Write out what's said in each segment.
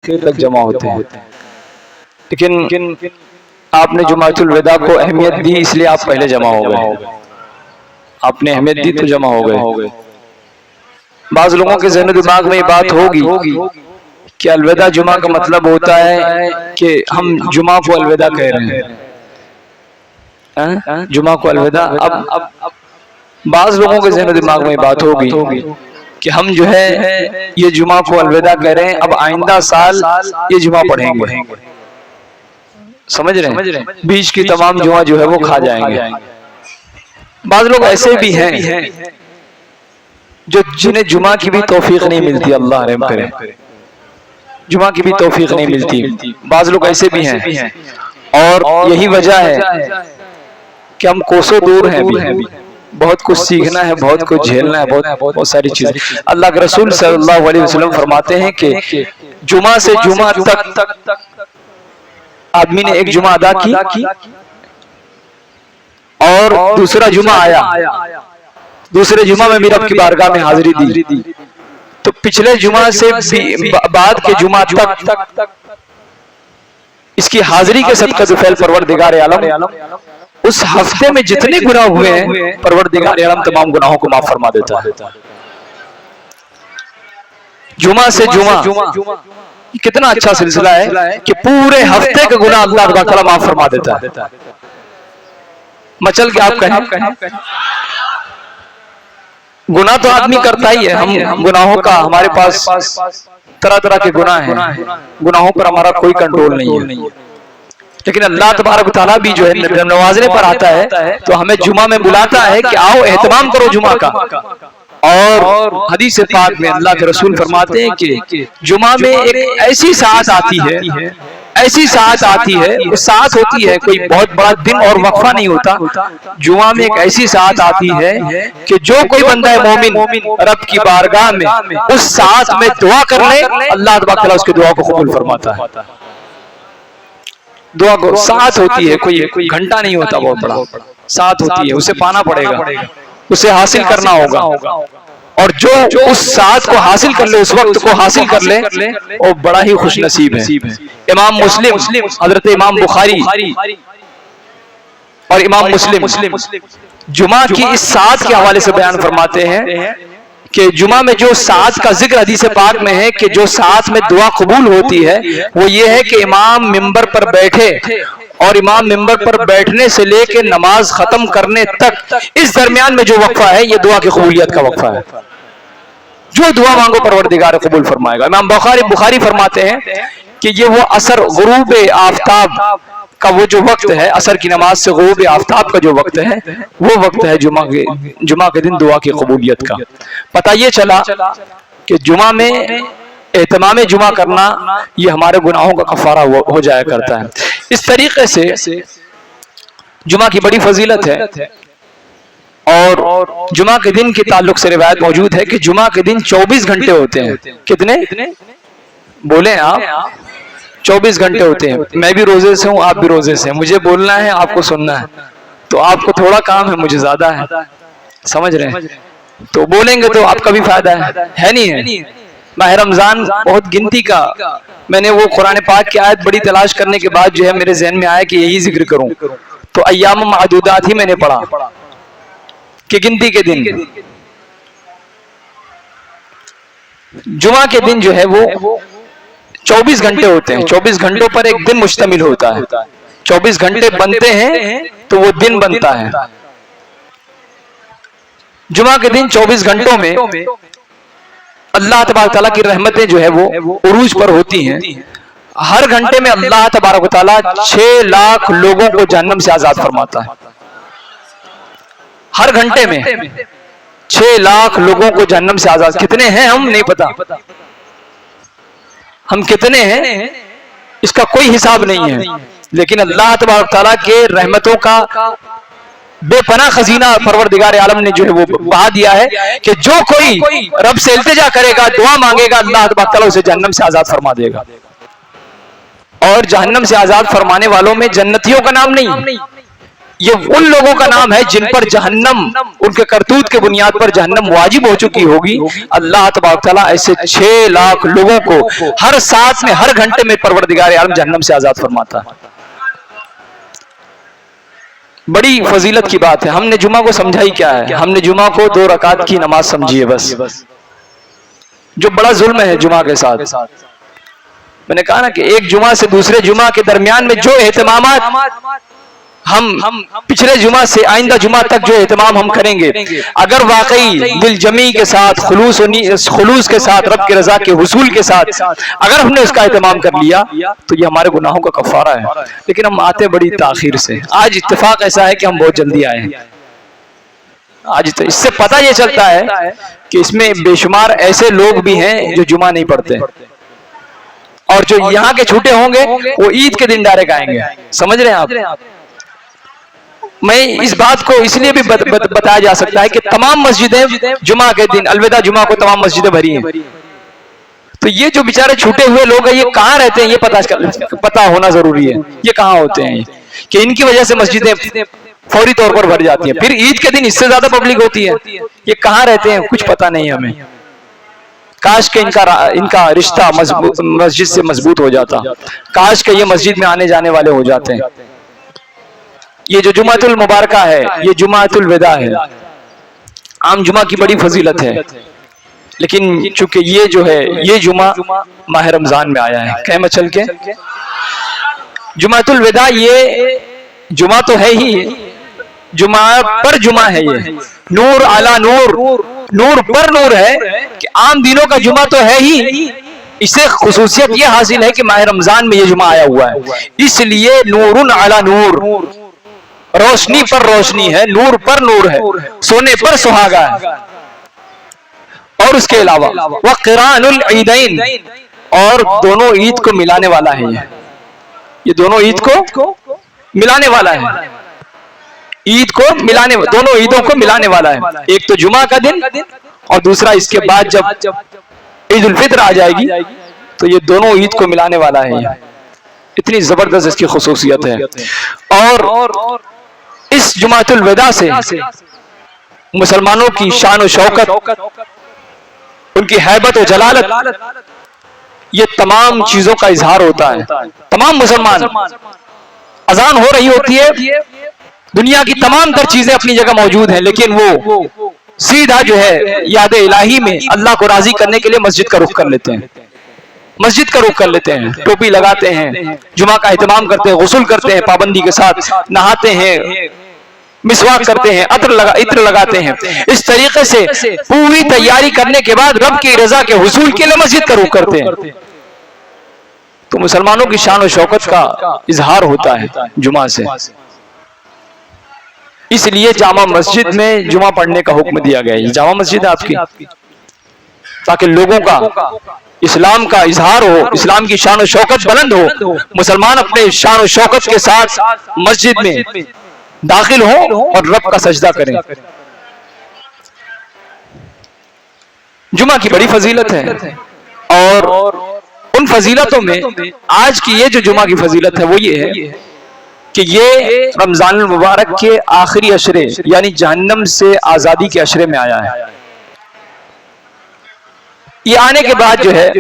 تک جمع ہوتے ہیں، لیکن آپ نے جمعۃ الوداع کو اہمیت دی اس لیے آپ پہلے جمع ہو گئے، آپ نے اہمیت دی تو جمع ہو گئے۔ بعض لوگوں کے ذہن و دماغ میں یہ بات ہوگی کہ الوداع جمعہ کا مطلب ہوتا ہے کہ ہم جمعہ کو الوداع کہہ رہے ہیں، جمعہ کو الوداع۔ اب بعض لوگوں کے ذہن و دماغ میں یہ بات ہوگی کہ ہم جو ہے یہ جمعہ کو الوداع کہہ رہے ہیں، اب آئندہ سال یہ جمعہ پڑھیں گے، سمجھ رہے ہیں، بیچ کی تمام جمعہ جو ہے وہ کھا جائیں گے۔ بعض لوگ ایسے بھی ہیں جنہیں جمعہ کی بھی توفیق نہیں ملتی، اللہ رحم کرے، جمعہ کی بھی توفیق نہیں ملتی، بعض لوگ ایسے بھی ہیں، اور یہی وجہ ہے کہ ہم کوسوں دور ہیں، بھی بہت کچھ سیکھنا ہے، بہت کچھ جھیلنا ہے، بہت ساری چیزیں۔ اللہ کے رسول صلی اللہ علیہ وسلم فرماتے ہیں کہ جمعہ سے جمعہ تک آدمی نے ایک جمعہ ادا کی اور دوسرا جمعہ آیا، دوسرے جمعہ میں میرے رب کی بارگاہ میں حاضری دی، تو پچھلے جمعہ سے بعد کے جمعہ تک اس کی حاضری کے صدقہ ذوالفضل پروردگار عالم اس ہفتے میں جتنے گناہ ہوئے ہیں پروردگار عالم تمام گناہوں کو معاف فرما دیتا ہے۔ جمعہ سے جمعہ کتنا اچھا سلسلہ ہے کہ پورے ہفتے کے گناہ اللہ تعالیٰ معاف فرما دیتا ہے۔ مچل کے آپ کہیں گناہ تو آدمی کرتا ہی ہے، ہم گناہوں کا ہمارے پاس طرح طرح کے گناہ ہیں، گناہوں پر ہمارا کوئی کنٹرول نہیں ہے، لیکن اللہ تبارک و تعالیٰ بھی جو ہے نوازنے پر آتا ہے تو ہمیں جمعہ میں بلاتا ہے کہ آؤ اہتمام کرو جمعہ کا۔ اور حدیث پاک میں اللہ کے رسول فرماتے ہیں کہ جمعہ میں ایک ایسی ساعت آتی ہے، ایسی ساعت آتی ہے، وہ ساعت ہوتی ہے کوئی بہت بڑا دن اور وقفہ نہیں ہوتا، جمعہ میں ایک ایسی ساعت آتی ہے کہ جو کوئی بندہ مومن رب کی بارگاہ میں اس ساعت میں دعا کر لے، اللہ تبارک و اس کی دعا کو قبول فرماتا ہے۔ دعا کو ساعت ہوتی ہے، کوئی گھنٹہ نہیں ہوتا، بہت بڑا ساعت ہوتی ہے، اسے پانا پڑے گا، اسے حاصل کرنا ہوگا، اور جو اس ساعت کو حاصل کر لے، اس وقت کو حاصل کر لے، وہ بڑا ہی خوش نصیب ہے۔ امام مسلم، حضرت امام بخاری اور امام مسلم جمعہ کی اس ساعت کے حوالے سے بیان فرماتے ہیں کہ جمعہ میں جو ساعت کا ذکر حدیث پاک میں ہے کہ جو ساعت میں دعا قبول ہوتی ہے وہ یہ ہے کہ امام منبر پر بیٹھے اور امام منبر پر بیٹھنے سے لے کے نماز ختم کرنے تک اس درمیان میں جو وقفہ ہے یہ دعا کی قبولیت کا وقفہ ہے، جو دعا مانگو پروردگار قبول فرمائے گا۔ امام بخاری فرماتے ہیں کہ یہ وہ عصر غروب آفتاب کا وہ جو وقت ہے، عصر کی نماز سے غروب آفتاب کا جو وقت ہے وہ وقت ہے جمعہ کے دن دعا کی قبولیت کا۔ پتہ یہ چلا کہ جمعہ میں اہتمام جمعہ کرنا یہ ہمارے گناہوں کا کفارہ ہو جایا کرتا ہے۔ اس طریقے سے جمعہ کی بڑی فضیلت ہے، اور جمعہ کے دن کے تعلق سے روایت موجود ہے کہ جمعہ کے دن 24 گھنٹے ہوتے ہیں۔ کتنے بولیں آپ؟ 24 گھنٹے ہوتے ہیں۔ میں بھی روزے سے ہوں، آپ بھی روزے سے ہیں، مجھے بولنا ہے، آپ کو سننا ہے، تو آپ کو تھوڑا کام ہے، مجھے زیادہ ہے، سمجھ رہے ہیں؟ تو بولیں گے تو آپ کا بھی فائدہ ہے نہیں ہے؟ ماہ رمضان بہت گنتی کا، میں نے وہ قرآن پاک کی آیت بڑی تلاش کرنے کے بعد جو ہے میرے ذہن میں آیا کہ یہی ذکر کروں، تو ایام معدودات ہی میں نے پڑھا کہ گنتی کے دن، جمعہ کے دن جو ہے وہ 24 گھنٹے ہوتے ہیں، 24 گھنٹوں پر ایک دن مشتمل ہوتا ہے، 24 گھنٹے بنتے ہیں تو وہ دن بنتا ہے۔ جمعہ کے دن 24 گھنٹوں میں اللہ تبارک تعالیٰ کی رحمتیں جو ہے وہ عروج پر ہوتی ہیں۔ ہر گھنٹے میں اللہ تبارک تعالیٰ 6 لاکھ لوگوں کو جہنم سے آزاد فرماتا ہے۔ ہر گھنٹے میں 6 لاکھ لوگوں کو جہنم سے آزاد، کتنے ہیں ہم نہیں پتا، ہم کتنے ہیں اس کا کوئی حساب نہیں ہے، لیکن اللہ تبارک تعالیٰ کے رحمتوں کا بے پناہ خزینہ پروردگار عالم نے جو ہے وہ بہا دیا ہے کہ جو کوئی رب سے التجا کرے گا، دعا مانگے گا، اللہ تبارک تعالیٰ اسے جہنم سے آزاد فرما دے گا۔ اور جہنم سے آزاد فرمانے والوں میں جنتیوں کا نام نہیں، یہ ان لوگوں کا نام ہے جن پر جہنم ان کے کرتوت کے بنیاد پر جہنم واجب ہو چکی ہوگی. اللہ تبارک تعالیٰ ایسے 6 لاکھ لوگوں کو ہر ساتھ میں ہر گھنٹے میں پروردگار عالم جہنم سے آزاد فرماتا ہے. بڑی فضیلت کی بات ہے. ہم نے جمعہ کو سمجھا ہی کیا ہے؟ ہم نے جمعہ کو 2 رکعت کی نماز سمجھی ہے بس. جو بڑا ظلم ہے جمعہ کے ساتھ، میں نے کہا نا کہ ایک جمعہ سے دوسرے جمعہ کے درمیان میں جو اہتمامات ہم پچھلے جمعہ سے آئندہ جمعہ تک جو اہتمام ہم کریں گے، اگر واقعی دل جمی کے ساتھ خلوص کے ساتھ رب کی رضا کے حصول کے ساتھ اگر ہم نے اس کا اہتمام کر لیا تو یہ ہمارے گناہوں کا کفارہ ہے. لیکن ہم آتے بڑی تاخیر سے. آج اتفاق ایسا ہے کہ ہم بہت جلدی آئے ہیں. آج تو اس سے پتہ یہ چلتا ہے کہ اس میں بے شمار ایسے لوگ بھی ہیں جو جمعہ نہیں پڑھتے، اور جو یہاں کے چھوٹے ہوں گے وہ عید کے دن ڈائریکٹ آئیں گے. سمجھ رہے ہیں آپ؟ میں اس بات کو اس لیے بھی بتایا جا سکتا ہے کہ تمام مسجدیں جمعہ کے دن الوداع جمعہ کو تمام مسجدیں بھری ہیں. تو یہ جو بیچارے چھوٹے ہوئے لوگ ہیں یہ کہاں رہتے ہیں یہ پتہ ہونا ضروری ہے. یہ کہاں ہوتے ہیں کہ ان کی وجہ سے مسجدیں فوری طور پر بھر جاتی ہیں. پھر عید کے دن اس سے زیادہ پبلک ہوتی ہے. یہ کہاں رہتے ہیں کچھ پتہ نہیں ہمیں. کاش کہ ان کا رشتہ مسجد سے مضبوط ہو جاتا. کاش کہ یہ مسجد میں آنے جانے والے ہو جاتے ہیں. یہ جو جمعۃ المبارکہ ہے یہ جمعۃ الوداع ہے. عام جمعہ کی بڑی فضیلت ہے، لیکن چونکہ یہ جو ہے یہ جمعہ ماہ رمضان میں آیا ہے. کہہ میں چل کے جمعۃ الوداع یہ جمعہ تو ہے ہی، جمعہ پر جمعہ ہے. یہ نور علی نور، نور پر نور ہے کہ عام دنوں کا جمعہ تو ہے ہی. اسے خصوصیت یہ حاصل ہے کہ ماہ رمضان میں یہ جمعہ آیا ہوا ہے، اس لیے نور علی نور، روشنی پر روشنی ہے، نور پر نور ہے، سونے پر سہاگا ہے. اور اس کے علاوہ وقران العیدین، اور دونوں عید کو ملانے والا ہے. یہ دونوں عید کو ملانے والا ہے. عید کو ملانے، دونوں عیدوں کو ملانے والا ہے. ایک تو جمعہ کا دن اور دوسرا اس کے بعد جب عید الفطر آ جائے گی تو یہ دونوں عید کو ملانے والا ہے. اتنی زبردست اس کی خصوصیت ہے. اور اس جمعۃ الوداع سے مسلمانوں کی شان و شوکت، ان کی ہیبت و جلالت، یہ تمام چیزوں کا اظہار ہوتا ہے. تمام مسلمان، اذان ہو رہی ہوتی ہے، دنیا کی تمام تر چیزیں اپنی جگہ موجود ہیں، لیکن وہ سیدھا جو ہے یاد الہی میں اللہ کو راضی کرنے کے لیے مسجد کا رخ کر لیتے ہیں. مسجد کا رخ کر لیتے ہیں، ٹوپی لگاتے ہیں، جمعہ کا اہتمام کرتے ہیں، غسل کرتے ہیں پابندی کے ساتھ، نہاتے ہیں، مسواک کرتے ہیں، عطر لگاتے ہیں. اس طریقے سے پوری تیاری کرنے کے بعد رب کی رضا کے حصول کے لیے مسجد کا رخ کرتے ہیں. تو مسلمانوں کی شان و شوکت کا اظہار ہوتا ہے جمعہ سے. اس لیے جامع مسجد میں جمعہ پڑھنے کا حکم دیا گیا ہے. یہ جامع مسجد ہے آپ کی، تاکہ لوگوں کا اسلام کا اظہار ہو، اسلام کی شان و شوکت بلند ہو، مسلمان اپنے شان و شوکت کے ساتھ مسجد میں داخل ہو اور رب کا سجدہ کریں. جمعہ کی بڑی فضیلت ہے، اور ان فضیلتوں میں آج کی یہ جو جمعہ کی فضیلت ہے وہ یہ ہے کہ یہ رمضان المبارک کے آخری عشرے یعنی جہنم سے آزادی کے عشرے میں آیا ہے. یہ آنے کے بعد جو ہے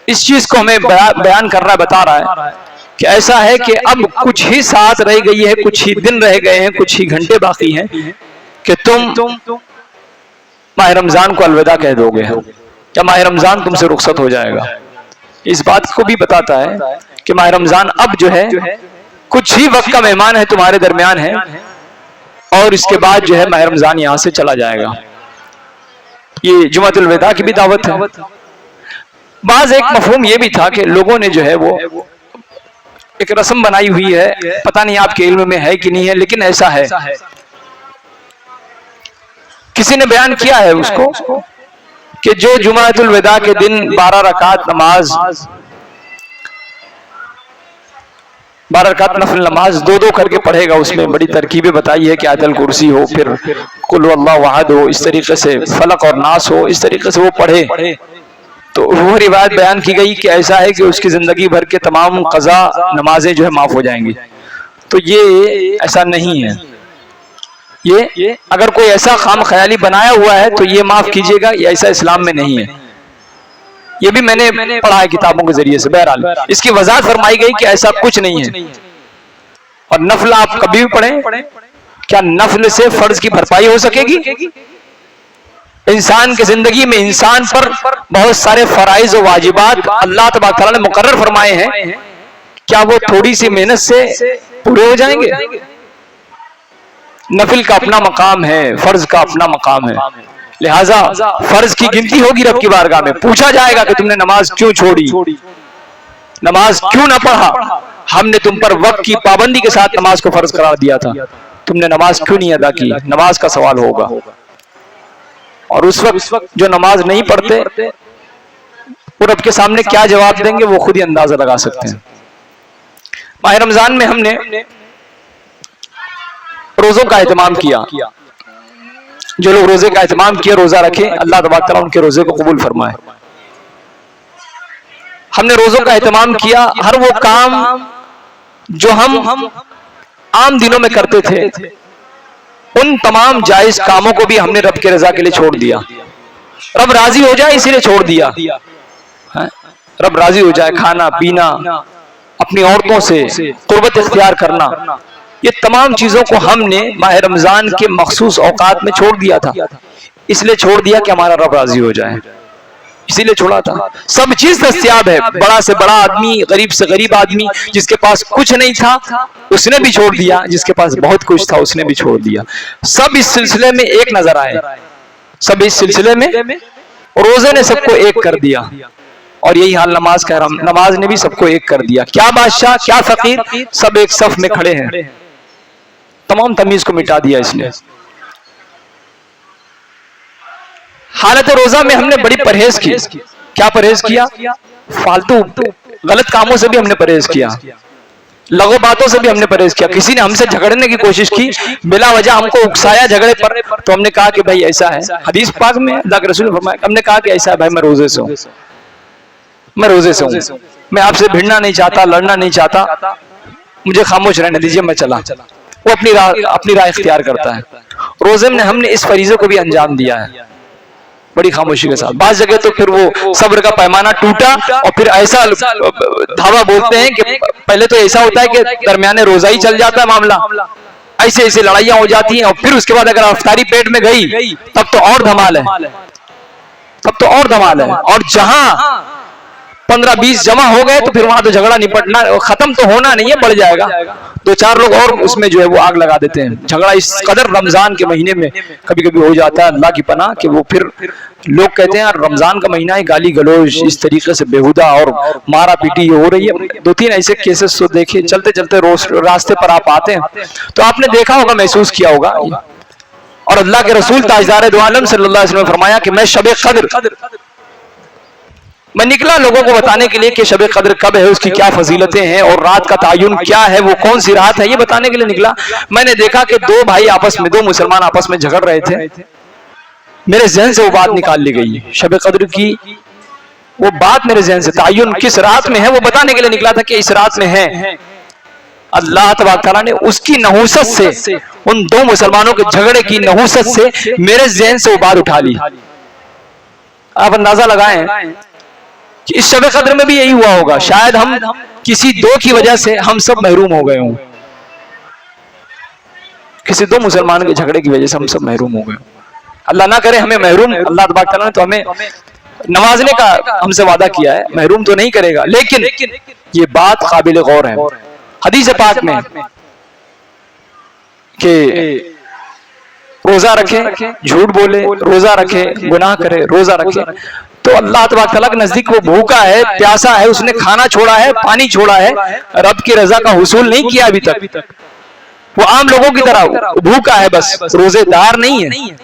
اس چیز کو ہمیں بیان کر رہا ہے، بتا رہا ہے کہ ایسا ہے کہ اب کچھ ہی ساتھ رہ گئی ہے، کچھ ہی دن رہ گئے ہیں، کچھ ہی گھنٹے باقی ہیں کہ تم ماہ رمضان کو الوداع کہہ دو گے، یا ماہ رمضان تم سے رخصت ہو جائے گا. اس بات کو بھی بتاتا ہے کہ ماہ رمضان اب جو ہے کچھ ہی وقت کا مہمان ہے، تمہارے درمیان ہے، اور اس کے بعد جو ہے ماہ رمضان یہاں سے چلا جائے گا. یہ جمعۃ الوداع کی بھی دعوت ہے. بعض ایک مفہوم یہ بھی تھا کہ لوگوں نے جو ہے وہ ایک رسم بنائی ہوئی ہے، پتہ نہیں آپ کے علم میں ہے کہ نہیں ہے، لیکن ایسا ہے. کسی نے بیان کیا ہے اس کو کہ جو جمعۃ الوداع کے دن 12 رکعت نماز، 12 رکعت نفل نماز دو کر کے پڑھے گا، اس میں بڑی ترکیبیں بتائی ہے کہ آیت الکرسی ہو، پھر قل هو اللہ احد ہو، اس طریقے سے فلق اور ناس ہو، اس طریقے سے وہ پڑھے. تو وہ روایت بیان کی گئی کہ ایسا ہے کہ اس کی زندگی بھر کے تمام قضا نمازیں جو ہے معاف ہو جائیں گی. تو یہ ایسا نہیں ہے. یہ اگر کوئی ایسا خام خیالی بنایا ہوا ہے تو یہ معاف کیجیے گا، یہ ایسا اسلام میں نہیں ہے. یہ بھی میں نے پڑھا ہے کتابوں کے ذریعے سے. بہرحال اس کی وضاحت فرمائی گئی کہ ایسا کچھ نہیں ہے. اور نفل آپ کبھی بھی پڑھیں، کیا نفل سے فرض کی بھرپائی ہو سکے گی؟ انسان کی زندگی میں انسان پر بہت سارے فرائض و واجبات اللہ تبارک تعالیٰ نے مقرر فرمائے ہیں، کیا وہ تھوڑی سی محنت سے پورے ہو جائیں گے؟ نفل کا اپنا مقام ہے، فرض کا اپنا مقام ہے. لہذا فرض کی گنتی ہوگی رب کی بارگاہ میں، پوچھا جائے گا کہ تم نے نماز کیوں چھوڑی، نماز کیوں نہ پڑھا. ہم نے تم پر وقت کی پابندی کے ساتھ نماز کو فرض قرار دیا تھا، تم نے نماز کیوں نہیں ادا کی؟ نماز کا سوال ہوگا. اور اس وقت جو نماز نہیں پڑھتے وہ رب کے سامنے کیا جواب دیں گے وہ خود ہی اندازہ لگا سکتے ہیں. ماہ رمضان میں ہم نے روزوں کا اہتمام کیا. جو لوگ روزے کا اہتمام کیا، روزہ رکھے، اللہ تبارک تعالیٰ ان کے روزے کو قبول فرمائے. ہم نے روزوں کا اہتمام کیا. ہر وہ کام جو ہم عام دنوں میں کرتے تھے ان تمام جائز کاموں کو بھی ہم نے رب کے رضا کے لیے چھوڑ دیا. رب راضی ہو جائے اسی لیے چھوڑ دیا. رب راضی ہو جائے، کھانا پینا، اپنی عورتوں سے قربت اختیار کرنا، یہ تمام چیزوں کو ہم نے ماہ رمضان کے مخصوص اوقات میں چھوڑ دیا تھا. اس لیے چھوڑ دیا کہ ہمارا رب راضی ہو جائے، اسی لیے چھوڑا تھا. سب چیز دستیاب ہے، بڑا سے بڑا آدمی، غریب سے غریب آدمی، جس کے پاس کچھ نہیں تھا اس نے بھی چھوڑ دیا، جس کے پاس بہت کچھ تھا اس نے بھی چھوڑ دیا. سب اس سلسلے میں ایک نظر آئے، سب اس سلسلے میں روزے نے سب کو ایک کر دیا. اور یہی حال نماز کا ہے، نماز نے بھی سب کو ایک کر دیا. کیا بادشاہ کیا فقیر، سب ایک صف میں کھڑے ہیں. تمام تمیز کو مٹا دیا اس نے. حالت روزہ میں ہم نے بڑی پرہیز کی. کیا پرہیز کیا؟ فالتو غلط کاموں سے بھی ہم نے پرہیز کیا، لغو باتوں سے بھی ہم نے پرہیز کیا. کسی نے ہم سے جھگڑنے کی کوشش کی، بلا وجہ ہم کو اکسایا جھگڑے پر، تو ہم نے کہا کہ بھائی ایسا ہے. حدیث پاک میں اللہ کے رسول نے فرمایا، ہم نے کہا کہ ایسا ہے بھائی، میں روزے سے ہوں، میں روزے سے ہوں، میں آپ سے بھڑنا نہیں چاہتا، لڑنا نہیں چاہتا، مجھے خاموش رہنے دیجیے، میں چلا. وہ اپنی رائے اختیار کرتا ہے. روزے میں ہم نے اس فریضے کو بھی انجام دیا ہے بڑی خاموشی کے ساتھ. بعض جگہ تو پھر وہ صبر کا پیمانہ ٹوٹا اور پھر ایسا دھاوا بولتے ہیں کہ پہلے تو ایسا ہوتا ہے کہ درمیانے روزہ ہی چل جاتا ہے معاملہ، ایسے ایسے لڑائیاں ہو جاتی ہیں، اور پھر اس کے بعد اگر افطاری پیٹ میں گئی تب تو اور دھمال ہے، تب تو اور دھمال ہے. اور جہاں 15-20 جمع ہو گئے تو پھر وہاں تو جھگڑا نپٹنا ختم تو ہونا نہیں ہے، بڑھ جائے گا. 2-4 لوگ اور اس میں جو ہے وہ آگ لگا دیتے ہیں. جھگڑا اس قدر رمضان کے مہینے میں کبھی کبھی ہو جاتا ہے، اللہ کی پناہ، کہ وہ پھر لوگ کہتے ہیں رمضان کا مہینہ ہے، گالی گلوچ اس طریقے سے بےہودہ اور مارا پیٹی ہو رہی ہے. 2-3 ایسے کیسز تو دیکھے، چلتے چلتے راستے پر آپ آتے ہیں تو آپ نے دیکھا ہوگا، محسوس کیا ہوگا. اور اللہ کے رسول تاجدار دو عالم صلی اللہ علیہ وسلم نے فرمایا کہ میں شب قدر میں نکلا لوگوں کو بتانے کے لیے کہ شب قدر کب ہے، اس کی کیا فضیلتیں ہیں، اور رات کا تعین کیا ہے، وہ کون سی رات ہے، یہ بتانے کے لیے نکلا. میں نے دیکھا کہ 2 بھائی آپس میں، 2 مسلمان آپس میں جھگڑ رہے تھے. میرے ذہن سے وہ بات نکال لی گئی، شب قدر کی وہ بات میرے ذہن سے، تعین کس رات میں ہے وہ بتانے کے لیے نکلا تھا کہ اس رات میں ہے. اللہ تبارک تعالیٰ نے اس کی نحوست سے، ان 2 مسلمانوں کے جھگڑے کی نحوست سے میرے ذہن سے وہ بات اٹھا لی. آپ اندازہ لگائیں کہ اس شب قدر میں بھی یہی ہوا ہوگا. شاید ہم کسی 2 کی وجہ سے ہم سب محروم ہو گئے ہوں، کسی 2 مسلمان کے جھگڑے کی وجہ سے ہم سب محروم ہو گئے ہوں. اللہ نہ کرے ہمیں محروم، اللہ تبارک تعالیٰ نے تو ہمیں نوازنے کا ہم سے وعدہ کیا ہے، محروم تو نہیں کرے گا. لیکن یہ بات قابل غور ہے. حدیث پاک میں کہ روزہ رکھے جھوٹ بولے، روزہ رکھے گناہ کرے، روزہ رکھے، تو اللہ تبارک تعالیٰ کے نزدیک وہ بھوکا ہے، پیاسا ہے، اس نے کھانا چھوڑا ہے، پانی چھوڑا ہے، رب کی رضا کا حصول نہیں کیا ابھی تک. وہ عام لوگوں کی طرح بھوکا ہے، بس روزے دار نہیں ہے،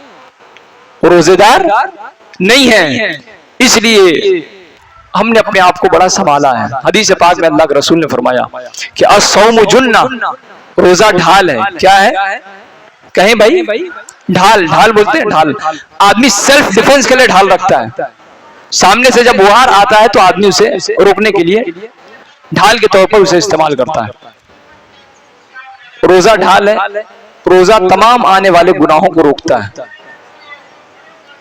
روزے دار نہیں ہے. اس لیے ہم نے اپنے آپ کو بڑا سنبھالا ہے. حدیث پاک میں اللہ کے رسول نے فرمایا کہ الصوم جنہ، روزہ ڈھال ہے. کیا ہے؟ کہیں بھائی ڈھال، ڈھال بولتے ہیں، ڈھال. آدمی سیلف ڈیفنس کے لیے ڈھال رکھتا ہے. سامنے سے جب وار آتا ہے تو آدمی اسے روکنے کے لیے ڈھال کے طور پر اسے استعمال کرتا ہے. روزہ ڈھال ہے. روزہ تمام آنے والے گناہوں کو روکتا ہے.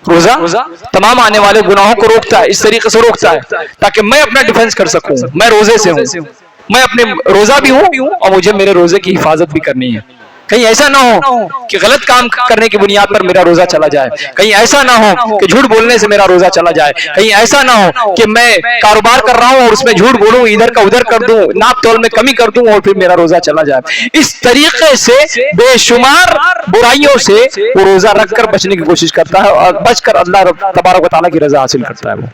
روزہ تمام آنے والے گناہوں کو روکتا ہے. اس طریقے سے روکتا ہے تاکہ میں اپنا ڈیفنس کر سکوں. میں روزے سے ہوں, میں اپنے روزہ بھی ہوں اور مجھے میرے روزے کی حفاظت بھی کرنی ہے. کہیں ایسا نہ ہو کہ غلط کام کرنے کی بنیاد پر میرا روزہ چلا جائے. کہیں ایسا نہ ہو کہ جھوٹ بولنے سے میرا روزہ چلا جائے. کہیں ایسا نہ ہو کہ میں کاروبار کر رہا ہوں اور اس میں جھوٹ بولوں, ادھر کا ادھر کر دوں, ناپ تول میں کمی کر دوں اور پھر میرا روزہ چلا جائے. اس طریقے سے بے شمار برائیوں سے وہ روزہ رکھ کر بچنے کی کوشش کرتا ہے اور بچ کر اللہ تبارک و تعالیٰ کی رضا حاصل کرتا ہے. وہ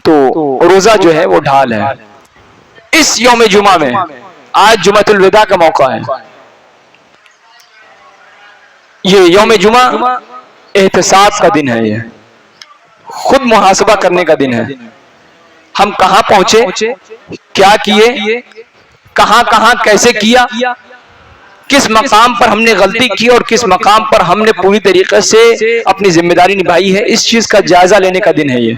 تو روزہ جو ہے وہ ڈھال ہے. اس یوم جمعہ میں, آج جمعۃ الوداع کا موقع ہے, یہ یوم جمعہ احتساب کا دن ہے. یہ خود محاسبہ کرنے کا دن ہے. ہم کہاں پہنچے, کیا کیے, کہاں کہاں کیسے کیا, کس مقام پر ہم نے غلطی کی اور کس مقام پر ہم نے پوری طریقے سے اپنی ذمہ داری نبھائی ہے. اس چیز کا جائزہ لینے کا دن ہے. یہ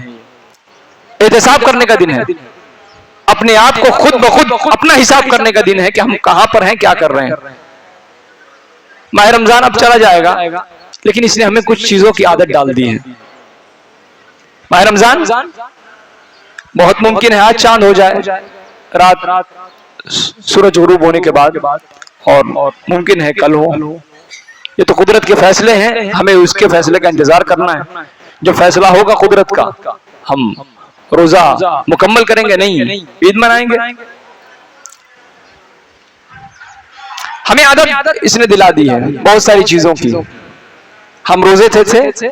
احتساب کرنے کا دن ہے. اپنے آپ کو خود بخود اپنا حساب کرنے کا دن ہے کہ ہم کہاں پر ہیں, کیا کر رہے ہیں. ماہ رمضان اب چلا جائے گا لیکن اس نے ہمیں کچھ چیزوں کی عادت ڈال دی ہے. ماہ رمضان بہت ممکن ہے آج چاند ہو جائے رات سورج غروب ہونے کے بعد, اور ممکن ہے کل ہو. یہ تو قدرت کے فیصلے ہیں, ہمیں اس کے فیصلے کا انتظار کرنا ہے. جو فیصلہ ہوگا قدرت کا, ہم روزہ مکمل کریں گے, نہیں عید منائیں گے. ہمیں عادت اس نے دلا دی ہے بہت ساری چیزوں کی. ہم روزے تھے,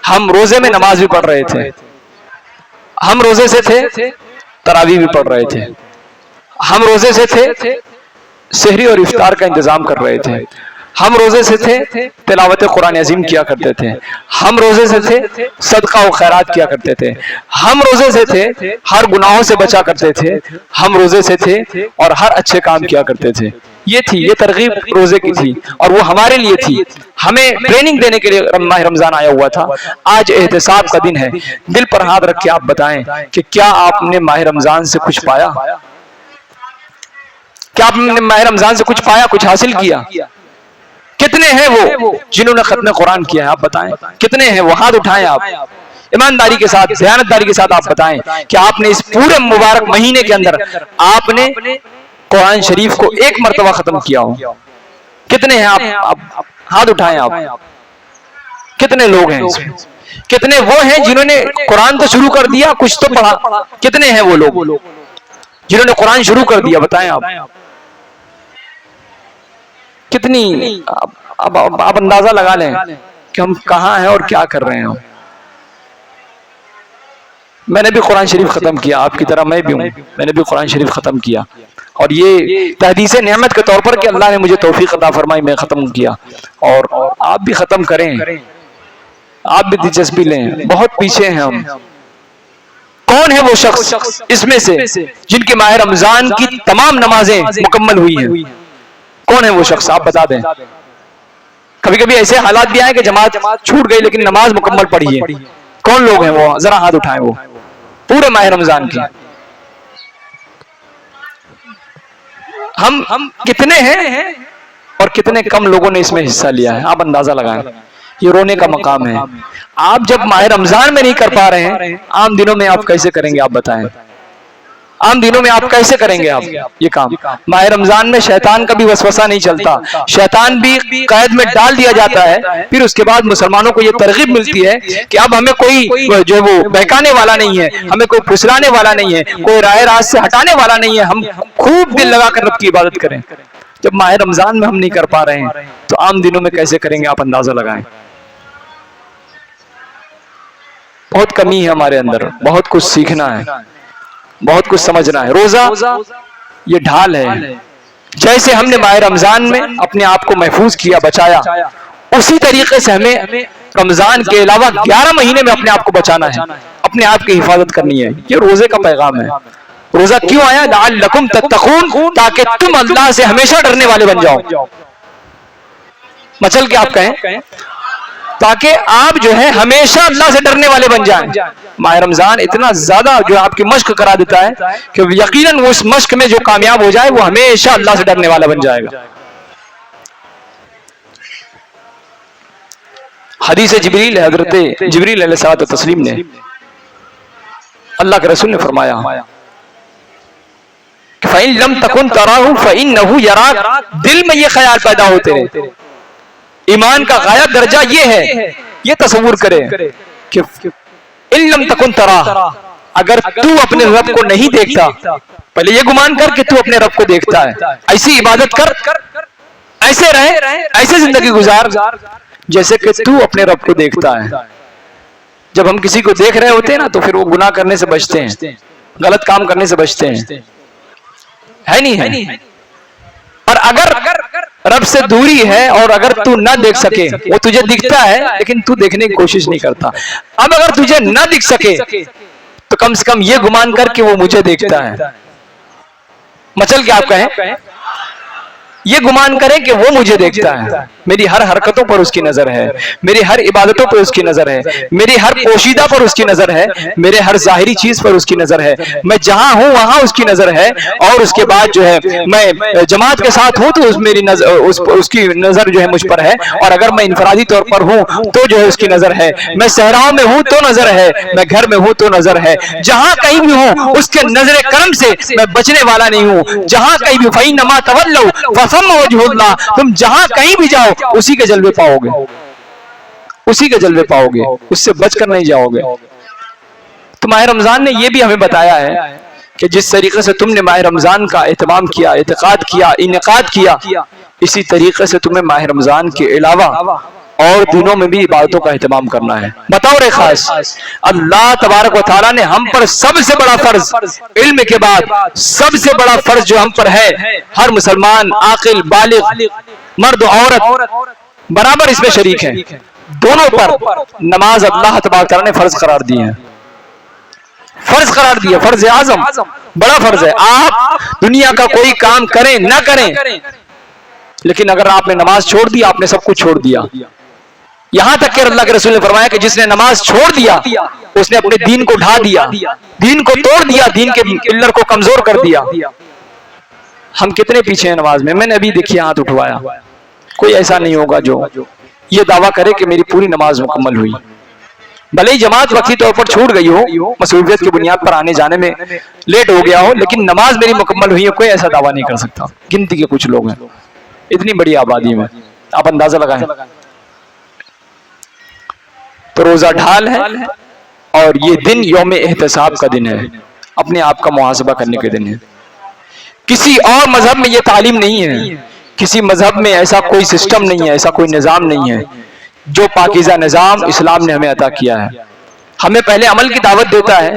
ہم روزے میں نماز بھی پڑھ رہے تھے. ہم روزے سے تھے, تراویح بھی پڑھ رہے تھے. ہم روزے سے تھے, سحری اور افطار کا انتظام کر رہے تھے. ہم روزے سے تھے, تلاوت قرآن عظیم کیا کرتے تھے. ہم روزے سے تھے, صدقہ و خیرات کیا کرتے تھے. ہم روزے سے تھے, ہر گناہوں سے بچا کرتے تھے. ہم روزے سے تھے اور ہر اچھے کام کیا کرتے تھے. یہ تھی, یہ ترغیب روزے کی تھی اور وہ ہمارے لیے تھی. ہمیں ٹریننگ دینے کے لیے ماہ رمضان آیا ہوا تھا. آج احتساب کا دن ہے. دل پر ہاتھ رکھ کے آپ بتائیں کہ کیا آپ نے ماہ رمضان سے کچھ پایا؟ کیا آپ نے ماہ رمضان سے کچھ پایا, کچھ حاصل کیا؟ کتنے ہیں وہ جنہوں نے ختم قرآن کیا ہے؟ آپ بتائیں کتنے ہیں وہ, ہاتھ اٹھائیں. آپ ایمانداری کے ساتھ, دیانتداری کے ساتھ آپ بتائیں کہ آپ نے اس پورے مبارک مہینے کے اندر آپ نے قرآن شریف کو ایک مرتبہ ختم کیا ہو. کتنے ہیں آپ ہاتھ اٹھائیں. آپ کتنے لوگ ہیں اس میں؟ کتنے وہ ہیں جنہوں نے قرآن تو شروع کر دیا, کچھ تو پڑھا؟ کتنے ہیں وہ لوگ جنہوں نے قرآن شروع کر دیا؟ بتائیں آپ کتنی. آپ اندازہ لگا لیں کہ ہم کہاں ہیں اور کیا کر رہے ہیں. میں نے بھی قرآن شریف ختم کیا, آپ کی طرح میں بھی ہوں, میں نے بھی قرآن شریف ختم کیا. اور یہ تحدیث نعمت کے طور پر کہ اللہ نے مجھے توفیق عطا فرمائی, میں ختم کیا. اور آپ بھی ختم کریں, آپ بھی دلچسپی لیں. بہت پیچھے ہیں ہم. کون ہے وہ شخص اس میں سے جن کے ماہ رمضان کی تمام نمازیں مکمل ہوئی ہیں؟ کون ہے وہ شخص, آپ بتا دیں. کبھی کبھی ایسے حالات بھی آئے کہ جماعت چھوٹ گئی لیکن نماز مکمل پڑھی ہے. کون لوگ ہیں وہ؟ ذرا ہاتھ اٹھائیں. وہ پورے ماہ رمضان کی ہم کتنے ہیں اور کتنے کم لوگوں نے اس میں حصہ لیا ہے؟ آپ اندازہ لگائیں. یہ رونے کا مقام ہے. آپ جب ماہ رمضان میں نہیں کر پا رہے ہیں, عام دنوں میں آپ کیسے کریں گے؟ آپ بتائیں. عام دنوں میں آپ کیسے کریں گے آپ یہ کام؟ ماہ رمضان میں شیطان کا بھی وسوسہ نہیں چلتا, شیطان بھی قید میں ڈال دیا جاتا ہے. پھر اس کے بعد مسلمانوں کو یہ ترغیب ملتی ہے کہ اب ہمیں کوئی جو وہ بہکانے والا نہیں ہے, ہمیں کوئی پھسلانے والا نہیں ہے, کوئی رائے راست سے ہٹانے والا نہیں ہے. ہم خوب دل لگا کر رب کی عبادت کریں. جب ماہ رمضان میں ہم نہیں کر پا رہے ہیں تو عام دنوں میں کیسے کریں گے؟ آپ اندازہ لگائیں. بہت کمی ہے ہمارے اندر, بہت کچھ سیکھنا ہے, بہت کچھ سمجھنا ہے. روزہ یہ ڈھال ہے. جیسے ہم نے ماہ رمضان میں اپنے آپ کو محفوظ کیا, بچایا, اسی طریقے سے ہمیں رمضان کے علاوہ 11 مہینے میں اپنے آپ کو بچانا ہے, اپنے آپ کی حفاظت کرنی ہے. یہ روزے کا پیغام ہے. روزہ کیوں آیا؟ لعلکم تتقون, تاکہ تم اللہ سے ہمیشہ ڈرنے والے بن جاؤ. مچل کے آپ کہیں تاکہ آپ جو ہے ہمیشہ اللہ سے ڈرنے والے بن جائیں. ماہ رمضان اتنا زیادہ جو آپ کی مشق کرا دیتا ہے کہ یقیناً وہ اس مشق میں جو کامیاب ہو جائے وہ ہمیشہ اللہ سے ڈرنے والا بن جائے گا. حدیث جبریل ہے، حضرت جبریل علیہ الصلوۃ والتسلیم نے، اللہ کے رسول نے فرمایا کہ فَإِن لَمْ تَكُنْ تَرَاهُ فَإِنَّهُ يَرَاكَ. دل میں یہ خیال پیدا ہوتے رہتے. ایمان کا غایت درجہ یہ ہے، یہ تصور کرے کہ ان لم تکن ترا، اگر تو اپنے رب کو نہیں دیکھتا، پہلے یہ گمان کر کہ تو اپنے رب کو دیکھتا ہے، ایسی عبادت کر، ایسے رہے، ایسے زندگی گزار جیسے کہ تو اپنے رب کو دیکھتا ہے. جب ہم کسی کو دیکھ رہے ہوتے ہیں نا تو پھر وہ گناہ کرنے سے بچتے ہیں، غلط کام کرنے سے بچتے ہیں، ہے نہیں ہے. اور اگر رب سے دوری ہے اور اگر تو نہ دیکھ سکے، وہ تجھے دکھتا ہے لیکن تو دیکھنے کی کوشش نہیں کرتا. اب اگر تجھے نہ دکھ سکے تو کم سے کم یہ گمان کر کہ وہ مجھے دیکھتا ہے. مچل کے آپ کہیں یہ گمان کریں کہ وہ مجھے دیکھتا ہے، میری ہر حرکتوں پر اس کی نظر ہے، میری ہر عبادتوں پر اس کی نظر ہے، میری ہر پوشیدہ پر اس کی نظر ہے، میرے ہر ظاہری چیز پر اس کی نظر ہے، میں جہاں ہوں وہاں اس کی نظر ہے. اور اس کے بعد جو ہے میں جماعت کے ساتھ ہوں تو میری نظر اس کی نظر جو ہے مجھ پر ہے، اور اگر میں انفرادی طور پر ہوں تو جو ہے اس کی نظر ہے، میں صحراؤں میں ہوں تو نظر ہے، میں گھر میں ہوں تو نظر ہے، جہاں کہیں بھی ہوں اس کے نظر کرم سے میں بچنے والا نہیں ہوں. جہاں کہیں بھی فَإِنَّمَا تَوَلَّوْا فَثَمَّ وَجْهُ اللَّهِ، تم جہاں کہیں بھی جاؤ اسی کے جلوے پاؤ گے، اسی کے جلوے پاؤ گے، اس سے بچ کر نہیں جاؤ گے. تو ماہ رمضان نے یہ بھی ہمیں بتایا ہے کہ جس طریقے سے تم نے ماہ رمضان کا اہتمام کیا، اعتقاد کیا، انعقاد کیا، اسی طریقے سے تمہیں ماہ رمضان کے علاوہ اور دنوں میں بھی عبادتوں کا اہتمام کرنا ہے. بطور خاص اللہ تبارک و تعالیٰ نے ہم پر سب سے بڑا فرض، علم کے بعد سب سے بڑا فرض جو ہم پر ہے، ہر مسلمان عاقل بالغ مرد و عورت برابر اس میں شریک ہیں، دونوں پر نماز اللہ تبارک و تعالیٰ نے فرض قرار دی ہے. فرض قرار دیا، فرض اعظم، بڑا فرض ہے. آپ دنیا کا کوئی کام کریں نہ کریں، لیکن اگر آپ نے نماز چھوڑ دی آپ نے سب کچھ چھوڑ دیا. یہاں تک کہ اللہ کے رسول نے فرمایا کہ جس نے نماز چھوڑ دیا اس نے اپنے دین کو ڈھا دیا، دین کو توڑ دیا، دین کے پلر کو کمزور کر دیا. ہم کتنے پیچھے ہیں نماز میں؟ میں نے ابھی دیکھیے ہاتھ اٹھوایا. کوئی ایسا نہیں ہوگا جو یہ دعویٰ کرے کہ میری پوری نماز مکمل ہوئی. بھلے ہی جماعت وقتی طور پر چھوٹ گئی ہو، مصروفیت کی بنیاد پر آنے جانے میں لیٹ ہو گیا ہو، لیکن نماز میری مکمل ہوئی ہے، کوئی ایسا دعویٰ نہیں کر سکتا. گنتی کے کچھ لوگ ہیں اتنی بڑی آبادی میں، آپ اندازہ لگائیں. تو روزہ ڈھال ہے اور یہ دن یوم احتساب کا دن ہے، اپنے آپ کا محاسبہ کرنے کے دن ہے. کسی اور مذہب میں یہ تعلیم نہیں ہے، کسی مذہب میں ایسا کوئی سسٹم نہیں ہے، ایسا کوئی نظام نہیں ہے جو پاکیزہ نظام اسلام نے ہمیں عطا کیا ہے. ہمیں پہلے عمل کی دعوت دیتا ہے،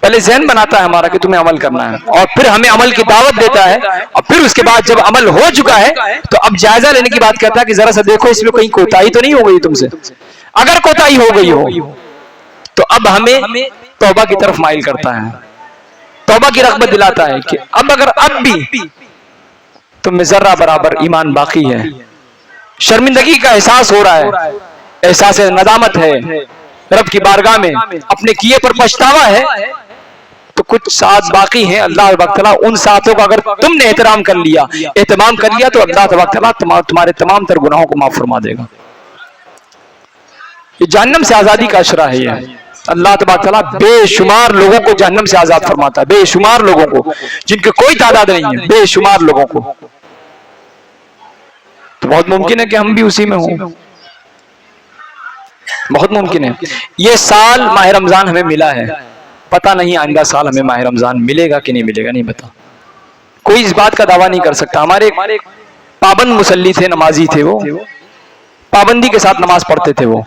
پہلے ذہن بناتا ہے ہمارا کہ تمہیں عمل کرنا ہے، اور پھر ہمیں عمل کی دعوت دیتا ہے، اور پھر اس کے بعد جب عمل ہو چکا ہے تو اب جائزہ لینے کی بات کرتا ہے کہ ذرا سا دیکھو اس میں کہیں کوتاہی تو نہیں ہو گئی تم سے. اگر کوتاہی ہو گئی ہو تو اب ہمیں توبہ کی طرف مائل کرتا ہے، توبہ کی رغبت دلاتا ہے کہ اب اگر اب بھی تم میں ذرہ برابر ایمان باقی ہے، شرمندگی کا احساس ہو رہا ہے، احساس ندامت ہے، رب کی بارگاہ میں اپنے کیے پر پچھتاوا ہے، تو کچھ ساتھ باقی ہیں. اللہ تعالیٰ ان ساتھوں کا اگر تم نے احترام کر لیا، اہتمام کر لیا، تو اللہ تعالیٰ تمہارے تمام تر گناہوں کو معاف فرما دے گا. یہ جہنم سے آزادی کا اشرہ ہے. یہ اللہ تبارک تعالیٰ بے شمار لوگوں کو جہنم سے آزاد فرماتا ہے، بے شمار لوگوں کو جن کے کوئی تعداد نہیں ہے، بے شمار لوگوں کو. تو بہت ممکن ہے کہ ہم بھی اسی میں ہوں، بہت ممکن ہے. یہ سال ماہ رمضان ہمیں ملا ہے، پتہ نہیں آئندہ سال ہمیں ماہ رمضان ملے گا کہ نہیں ملے گا، نہیں پتا. کوئی اس بات کا دعویٰ نہیں کر سکتا. ہمارے پابند مصلی تھے، نمازی تھے، وہ پابندی کے ساتھ نماز پڑھتے تھے. وہ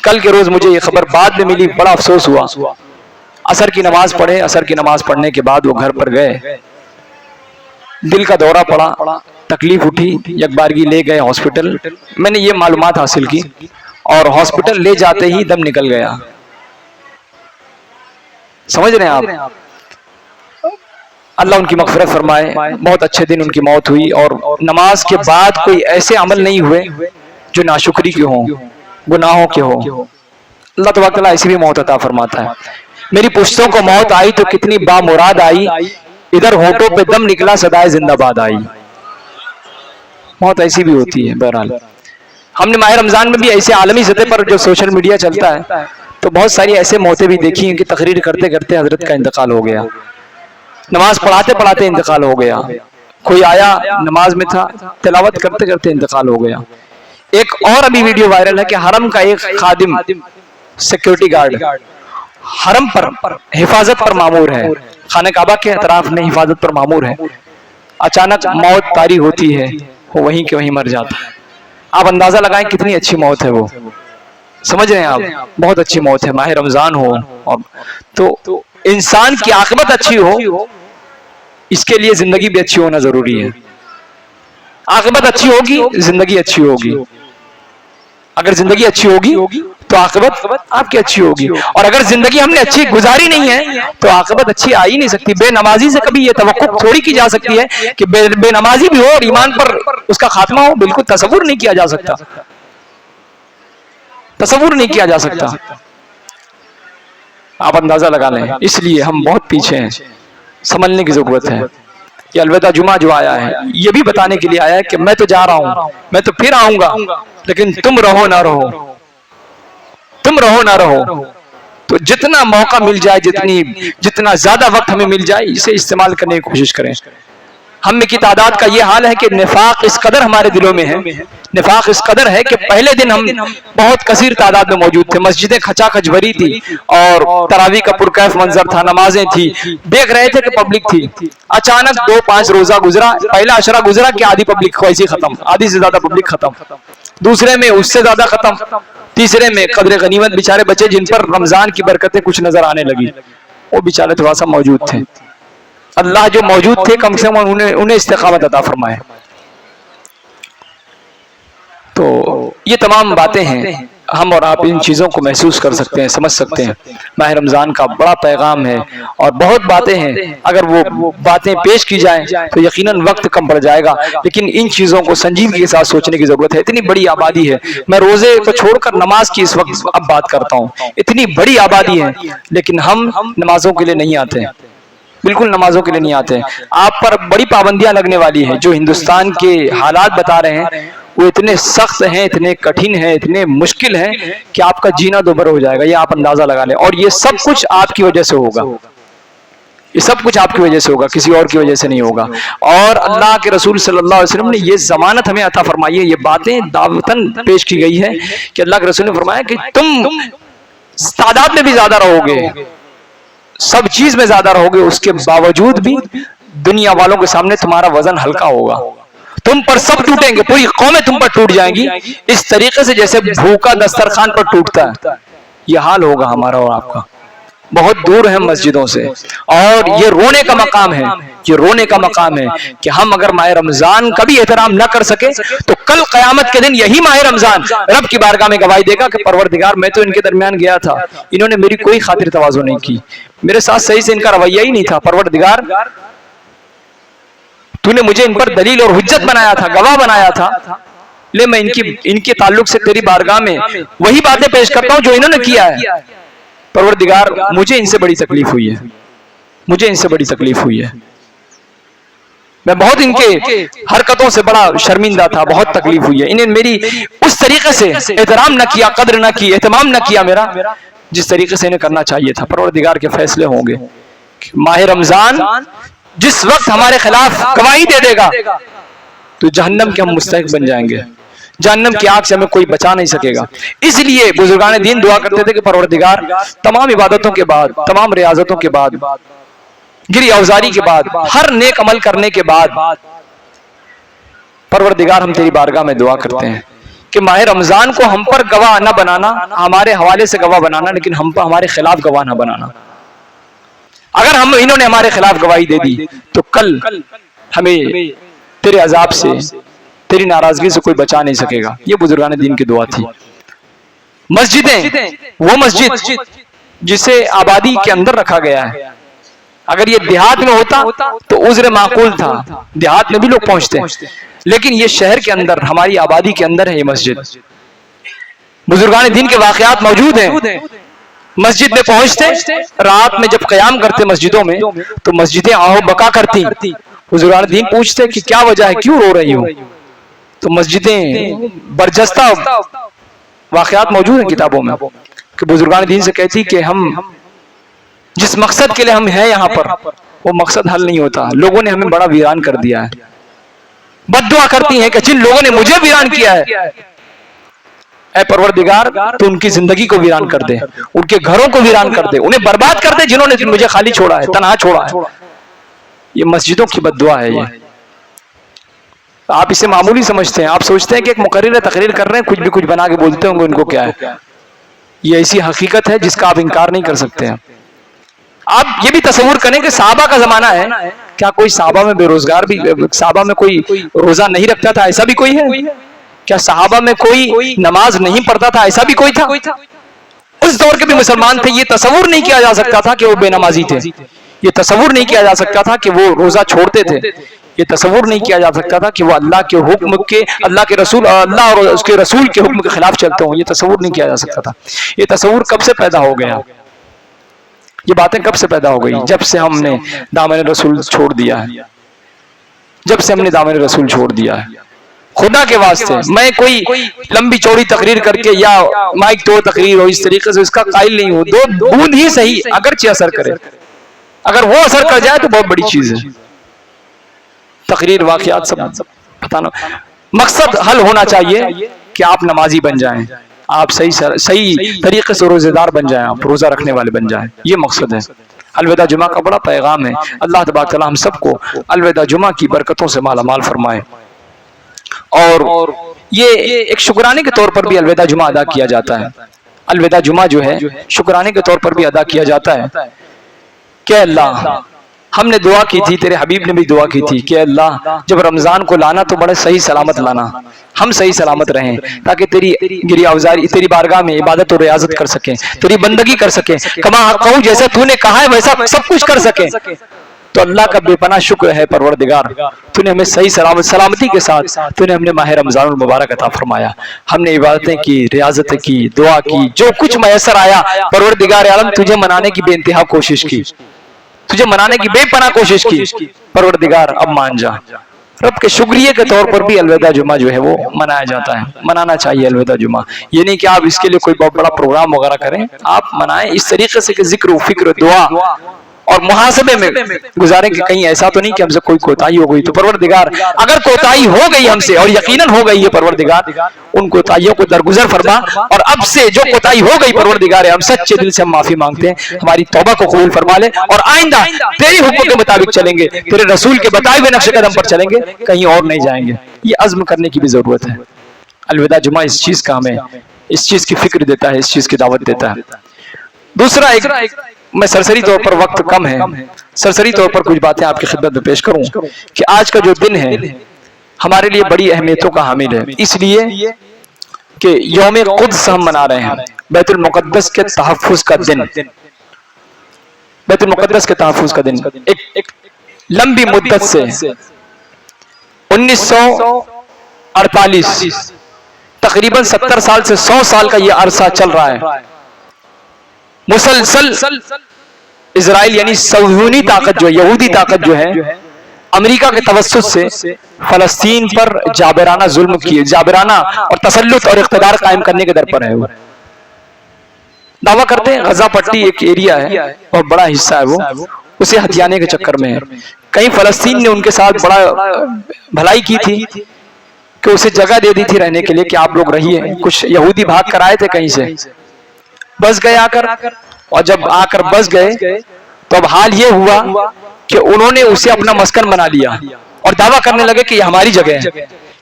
کل کے روز مجھے یہ خبر بعد میں ملی، بڑا افسوس ہوا. عصر کی نماز پڑھے، عصر کی نماز پڑھنے کے بعد وہ گھر پر گئے، دل کا دورہ پڑا، تکلیف اٹھی، یک بارگی لے گئے ہاسپٹل. میں نے یہ معلومات حاصل کی اور ہاسپٹل لے جاتے ہی دم نکل گیا. سمجھ رہے ہیں آپ؟ اللہ ان کی مغفرت فرمائے. بہت اچھے دن ان کی موت ہوئی، اور نماز کے بعد کوئی ایسے عمل نہیں ہوئے جو ناشکری کے ہوں، گناہوں کے ہوں، اللہ تبارک تعالیٰ ایسی بھی موت عطا فرماتا ہے. میری پشتوں کو موت آئی تو کتنی بامراد آئی، ادھر ہونٹوں پہ دم نکلا صدائے زندہ باد آئی. موت ایسی بھی ہوتی ہے. بہرحال ہم نے ماہ رمضان میں بھی ایسے عالمی سطح پر جو سوشل میڈیا چلتا ہے تو بہت ساری ایسے موتیں بھی دیکھی ہیں کہ تقریر کرتے کرتے حضرت کا انتقال ہو گیا، نماز پڑھاتے پڑھاتے انتقال ہو گیا، کوئی آیا نماز میں تھا تلاوت کرتے کرتے انتقال ہو گیا. ایک اور ابھی ویڈیو وائرل ہے کہ حرم کا ایک خادم سیکیورٹی گارڈ حرم پر حفاظت پر مامور ہے، خانہ کعبہ کے اطراف میں حفاظت پر مامور ہے، اچانک موت طاری ہوتی ہے، وہ وہیں کے وہیں مر جاتا ہے. آپ اندازہ لگائیں کتنی اچھی موت ہے وہ، سمجھ رہے ہیں آپ؟ بہت اچھی موت ہے. ماہ رمضان ہو تو انسان کی عاقبت اچھی ہو، اس کے لیے زندگی بھی اچھی ہونا ضروری ہے. عاقبت اچھی ہوگی زندگی اچھی ہوگی، اگر زندگی اچھی ہوگی تو عاقبت آپ کی اچھی ہوگی، اور اگر زندگی ہم نے اچھی گزاری نہیں ہے تو عاقبت اچھی آ ہی نہیں سکتی. بے نمازی سے کبھی یہ توقع تھوڑی کی جا سکتی ہے کہ بے نمازی بھی ہو اور ایمان پر اس کا خاتمہ ہو، بالکل تصور نہیں کیا جا سکتا، تصور نہیں کیا جا سکتا. آپ اندازہ لگا لیں. اس لیے ہم بہت پیچھے ہیں، سنبھلنے کی ضرورت ہے. یہ الوداع جمعہ جو آیا ہے یہ بھی بتانے کے لیے آیا ہے کہ میں تو جا رہا ہوں، میں تو پھر آؤں گا، لیکن تم رہو نہ رہو، تم رہو نہ رہو. تو جتنا موقع مل جائے، جتنا زیادہ وقت ہمیں مل جائے، اسے استعمال کرنے کی کوشش کریں. ہم میں کی تعداد کا یہ حال ہے کہ نفاق اس قدر ہمارے دلوں میں ہے، نفاق اس قدر ہے کہ پہلے دن ہم بہت کثیر تعداد میں موجود تھے، مسجدیں کھچا کھچ بھری تھی اور تراویح کا پرکیف منظر تھا، نمازیں تھی، دیکھ رہے تھے کہ پبلک تھی. اچانک 2-5 روزہ گزرا، پہلا عشرہ گزرا کہ آدھی پبلک ویسے ختم، آدھی سے زیادہ پبلک ختم، دوسرے میں اس سے زیادہ ختم، تیسرے میں قدر غنیمت بیچارے بچے جن پر رمضان کی برکتیں کچھ نظر آنے لگی، وہ بیچارے تھوڑا سا موجود تھے. اللہ جو موجود تھے کم سے کم انہیں استقامت عطا فرمائے. تو یہ تمام باتیں ہیں، ہم اور آپ ان چیزوں کو محسوس کر سکتے ہیں، سمجھ سکتے ہیں. ماہ رمضان کا بڑا پیغام ہے اور بہت باتیں ہیں، اگر وہ باتیں پیش کی جائیں تو یقیناً وقت کم پڑ جائے گا، لیکن ان چیزوں کو سنجیدگی کے ساتھ سوچنے کی ضرورت ہے. اتنی بڑی آبادی ہے، میں روزے کو چھوڑ کر نماز کی اس وقت اب بات کرتا ہوں، اتنی بڑی آبادی ہے لیکن ہم نمازوں کے لیے نہیں آتے، بالکل نمازوں کے لیے نہیں آتے. آپ پر بڑی پابندیاں لگنے والی ہیں. جو ہندوستان کے حالات بتا رہے ہیں وہ اتنے سخت ہیں، اتنے کٹھن ہیں، اتنے مشکل ہیں کہ آپ کا جینا دوبھر ہو جائے گا، یہ آپ اندازہ لگا لیں. اور یہ سب کچھ آپ کی وجہ سے ہوگا، یہ سب کچھ آپ کی وجہ سے ہوگا، کسی اور کی وجہ سے نہیں ہوگا. اور اللہ کے رسول صلی اللہ علیہ وسلم نے یہ ضمانت ہمیں عطا فرمائی ہے، یہ باتیں دعوتاً پیش کی گئی ہے کہ اللہ کے رسول نے فرمایا کہ تم تعداد میں بھی زیادہ رہو گے، سب چیز میں زیادہ رہو گے، اس کے باوجود بھی دنیا والوں کے سامنے تمہارا وزن ہلکا ہوگا، تم پر سب ٹوٹیں گے، پوری قومیں تم پر ٹوٹ جائیں گی اس طریقے سے جیسے بھوکا دسترخوان پر ٹوٹتا ہے. یہ حال ہوگا ہمارا اور آپ کا. بہت دور ہیں مسجدوں سے، اور یہ رونے کا مقام ہے، یہ رونے کا مقام ہے کہ ہم اگر ماہ رمضان کا بھی احترام نہ کر سکے تو کل قیامت کے دن یہی ماہ رمضان رب کی بارگاہ میں گواہی دے گا کہ پروردگار میں تو ان کے درمیان گیا تھا، انہوں نے میری کوئی خاطر تواضع نہیں کی، میرے ساتھ صحیح سے ان کا رویہ ہی نہیں تھا، پروردگار تو نے مجھے ان پر دلیل اور حجت بنایا تھا، گواہ بنایا تھا، لے میں ان کے تعلق سے تیری بارگاہ میں وہی باتیں پیش کرتا ہوں جو انہوں نے کیا ہے. پروردگار مجھے ان سے بڑی تکلیف ہوئی ہے، مجھے ان سے بڑی تکلیف ہوئی ہے، میں بہت ان کے حرکتوں سے بڑا شرمندہ تھا، بہت تکلیف ہوئی ہے، انہیں میری اس طریقے سے احترام نہ کیا، قدر نہ کی، اہتمام نہ کیا میرا جس طریقے سے انہیں کرنا چاہیے تھا. پروردگار کے فیصلے ہوں گے. ماہ رمضان جس وقت ہمارے خلاف گواہی دے دے گا تو جہنم کے ہم مستحق بن جائیں گے، جہنم کی آگ سے ہمیں کوئی بچا نہیں سکے گا. اس لیے بزرگان دین دعا کرتے تھے کہ پروردگار تمام عبادتوں کے بعد، تمام ریاضتوں کے بعد، گری اوزاری کے بعد، ہر نیک عمل کرنے کے بعد، پروردگار ہم تیری بارگاہ میں دعا کرتے ہیں کہ ماہ رمضان کو ہم پر گواہ نہ بنانا، ہمارے حوالے سے گواہ بنانا، لیکن ہم پر ہمارے خلاف گواہ نہ بنانا. اگر انہوں نے ہمارے خلاف گواہی دے دی تو کل ہمیں تیرے عذاب سے، تیری ناراضگی سے کوئی بچا نہیں سکے گا. یہ بزرگان دین کی دعا تھی. مسجدیں، وہ مسجد جسے آبادی کے اندر رکھا گیا ہے، اگر یہ دیہات میں ہوتا تو عذر معقول تھا، دیہات میں بھی لوگ پہنچتے ہیں، لیکن یہ شہر کے اندر ہماری آبادی کے اندر ہے یہ مسجد. بزرگان دین کے واقعات موجود ہیں. مسجد میں پہنچتے, رات میں جب قیام کرتے مسجدوں میں تو مسجدیں آہو بکا کرتی. بزرگان دین پوچھتے کہ کیا وجہ ہے, کیوں رو رہی ہو؟ تو مسجدیں برجستہ واقعات موجود ہیں کتابوں میں کہ بزرگان دین سے کہتی کہ ہم جس مقصد کے لیے ہم ہیں یہاں پر وہ مقصد حل نہیں ہوتا, لوگوں نے ہمیں بڑا ویران کر دیا ہے. بد دعا کرتی ہیں کہ جن لوگوں نے مجھے ویران کیا ہے اے پروردگار تو ان کی زندگی کو ویران کر دے, ان کے گھروں کو ویران کر دے, انہیں برباد کر دے جنہوں نے مجھے خالی چھوڑا ہے, تنہا چھوڑا ہے. یہ مسجدوں کی بد دعا ہے. یہ آپ اسے معمولی سمجھتے ہیں, آپ سوچتے ہیں کہ ایک مقرر تقریر کر رہے ہیں, کچھ بھی کچھ بنا کے بولتے ہوں گے, ان کو کیا ہے. یہ ایسی حقیقت ہے جس کا آپ انکار نہیں کر سکتے ہیں. آپ یہ بھی تصور کریں کہ صحابہ کا زمانہ ہے, کیا کوئی صحابہ میں بے روزگار بھی, صحابہ میں کوئی روزہ نہیں رکھتا تھا, ایسا بھی کوئی ہے؟ کیا صحابہ میں کوئی نماز نہیں پڑھتا تھا, ایسا بھی کوئی تھا؟ اس دور کے بھی مسلمان تھے. یہ تصور نہیں کیا جا سکتا تھا کہ وہ بے نمازی تھے, یہ تصور نہیں کیا جا سکتا تھا کہ وہ روزہ چھوڑتے تھے, یہ تصور نہیں کیا جا سکتا تھا کہ وہ اللہ کے حکم کے, اللہ کے رسول, اللہ اور اس کے رسول کے حکم کے خلاف چلتے ہوں. یہ تصور نہیں کیا جا سکتا تھا. یہ تصور کب سے پیدا ہو گیا؟ یہ باتیں کب سے پیدا ہو گئی؟ جب سے ہم نے دامن رسول چھوڑ دیا ہے, جب سے ہم نے دامن رسول چھوڑ دیا ہے. خدا کے واسطے میں کوئی لمبی چوڑی تقریر کر کے یا مائک توڑ تقریر ہو اس طریقے سے اس کا قائل نہیں ہوں. دو بوند ہی صحیح اگرچہ اثر کرے, اگر وہ اثر کر جائے تو بہت بڑی چیز ہے. تقریر واقعات سب بتانا, مقصد حل ہونا چاہیے کہ آپ نمازی بن جائیں, آپ صحیح طریقے سے روزے دار بن جائیں, آپ روزہ رکھنے والے بن جائیں. یہ مقصد ہے. الوداع جمعہ کا بڑا پیغام ہے. اللہ تبارک تعالی ہم سب کو الوداع جمعہ کی برکتوں سے مالا مال فرمائے. اور یہ ایک شکرانے کے طور پر بھی الوداع جمعہ ادا کیا جاتا ہے. الوداع جمعہ جو ہے شکرانے کے طور پر بھی ادا کیا جاتا ہے کہ اللہ, ہم نے دعا کی تھی, تیرے حبیب نے بھی دعا کی تھی کہ اللہ جب رمضان کو لانا تو بڑے صحیح سلامت لانا, ہم صحیح سلامت رہیں تاکہ تیری گری اوزاری, تیری بارگاہ میں عبادت اور ریاضت کر سکیں, تیری بندگی کر سکیں, کما کہوں جیسا تو نے کہا ہے ویسا سب کچھ کر سکیں. تو اللہ کا بے پناہ شکر ہے پروردگار, تو نے ہمیں صحیح سلامتی کے ساتھ تو نے ہم نے ماہ رمضان المبارک عطا فرمایا. ہم نے عبادتیں کی, ریاضتیں کی, دعا کی, جو کچھ میسر آیا پروردگار عالم تجھے منانے کی بے انتہا کوشش کی, تجھے منانے کی بے پناہ کوشش کی. پروردگار اب مان جا. رب کے شکریہ کے طور پر بھی الوداع جمعہ جو ہے وہ منایا جاتا ہے. منانا چاہیے الوداع جمعہ. یہ نہیں کہ آپ اس کے لیے کوئی بہت بڑا پروگرام وغیرہ کریں, آپ منائیں اس طریقے سے کہ ذکر و فکر, دعا اور محاسبے میں گزاریں کہ کہیں ایسا تو نہیں کہ ہم سے کوئی کوتاہی ہو گئی. تو پروردگار اگر کوتاہی ہو گئی ہم سے, اور یقیناً ہو گئی ہے پروردگار, ان کوتاہیوں کو درگزر فرما, اور اب سے جو کوتاہی ہو گئی پروردگار ہم سچے دل سے ہم معافی مانگتے ہیں, ہماری توبہ کو قبول فرما لے, اور آئندہ تیری حکم کے مطابق چلیں گے, تیرے رسول کے بتائے ہوئے نقش قدم پر چلیں گے, کہیں اور نہیں جائیں گے. یہ عزم کرنے کی بھی ضرورت ہے. الوداع جمعہ اس چیز کا ہمیں اس چیز کی فکر دیتا ہے, اس چیز کی دعوت دیتا ہے. دوسرا, ایک میں سرسری طور پر, وقت کم ہے, سرسری طور پر کچھ باتیں آپ کی خدمت میں پیش کروں کہ آج کا جو دن ہے ہمارے لیے بڑی اہمیتوں کا حامل ہے. اس لیے کہ یوم قدس ہم منا رہے ہیں, بیت المقدس کے تحفظ کا دن, بیت المقدس کے تحفظ کا دن. ایک لمبی مدت سے 1948 تقریباً 70 سال سے 100 سال کا یہ عرصہ چل رہا ہے. مسلسل اسرائیل یعنی صہیونی طاقت جو ہے, یہودی طاقت جو ہے, امریکہ کے توسط سے فلسطین پر جابرانہ ظلم کیے, جابرانہ اور تسلط اور اقتدار قائم کرنے کے در پر ہے. وہ دعویٰ کرتے ہیں غزہ پٹی ایک ایریا ہے, بہت بڑا حصہ ہے, وہ اسے ہتھیانے کے چکر میں ہے. کہیں فلسطین نے ان کے ساتھ بڑا بھلائی کی تھی کہ اسے جگہ دے دی تھی رہنے کے لیے کہ آپ لوگ رہیے. کچھ یہودی بھاگ کر آئے تھے کہیں سے, بس گئے آ کر, اور جب آ کر بس گئے تو اب حال یہ ہوا کہ انہوں نے اسے اپنا مسکن بنا لیا اور دعویٰ کرنے لگے کہ یہ ہماری جگہ ہے.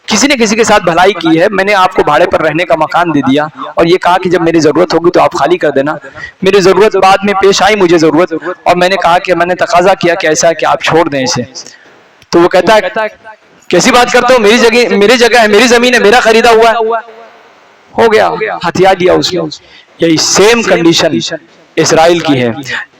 کسی نے کسی کے ساتھ بھلائی کی ہے, میں نے آپ کو بھاڑے پر رہنے کا مکان دے دیا اور یہ کہا کہ جب میری ضرورت ہوگی تو آپ خالی کر دینا. میری ضرورت بعد میں پیش آئی, مجھے ضرورت, اور میں نے کہا کہ میں نے تقاضا کیا کہ ایسا ہے کہ آپ چھوڑ دیں اسے. تو وہ کہتا ہے کیسی بات کرتے ہو, میری جگہ ہے, میری زمین ہے, میرا خریدا ہوا ہے. ہو گیا, ہتھیار لیا اس نے. یہی سیم کنڈیشن اسرائیل کی ہے.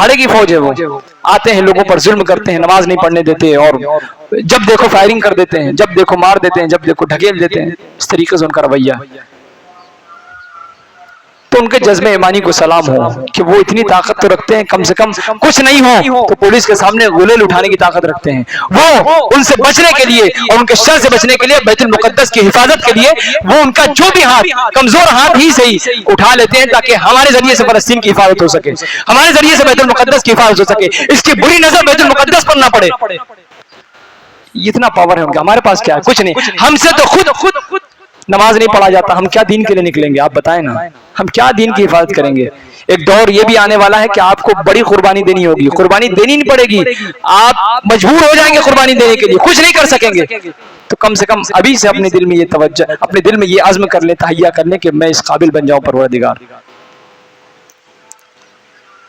بھاڑے کی فوج ہے وہ، آتے ہیں لوگوں پر ظلم کرتے ہیں، نماز نہیں پڑھنے دیتے، اور جب دیکھو فائرنگ کر دیتے ہیں، جب دیکھو مار دیتے ہیں، جب دیکھو ڈھکیل دیتے ہیں، اس طریقے سے ان کا رویہ۔ تو ان کے جذبہ ایمانی کو سلام ہو کہ وہ اتنی طاقت تو رکھتے ہیں، کم سے کم کچھ نہیں ہو تو پولیس کے سامنے غلیل اٹھانے کی طاقت رکھتے ہیں۔ وہ ان سے بچنے کے لیے اور ان کے شر سے بچنے کے لیے، بیت المقدس کی حفاظت کے لیے، وہ ان کا جو بھی ہاتھ، کمزور ہاتھ ہی صحیح، اٹھا لیتے ہیں تاکہ ہمارے ذریعے سے فلسطین کی حفاظت ہو سکے، ہمارے ذریعے سے بیت المقدس کی حفاظت ہو سکے، اس کی بری نظر بیت المقدس پر نہ پڑے۔ اتنا پاور ہے ان کا، ہمارے پاس کیا ہے؟ کچھ نہیں۔ ہم سے تو خود نماز نہیں پڑھا جاتا، ہم کیا دین کے لیے نکلیں گے؟ آپ بتائیں نا، ہم کیا دین کی حفاظت کریں گے؟ ایک دور یہ بھی آنے والا ہے کہ آپ کو بڑی قربانی دینی ہوگی، قربانی دینی نہیں پڑے گی، آپ مجبور ہو جائیں گے قربانی دینے کے لیے، کچھ نہیں کر سکیں گے۔ تو کم سے کم ابھی سے اپنے دل میں یہ توجہ، اپنے دل میں یہ عزم کر لیں، تہیہ کر لیں کہ میں اس قابل بن جاؤں، پروردگار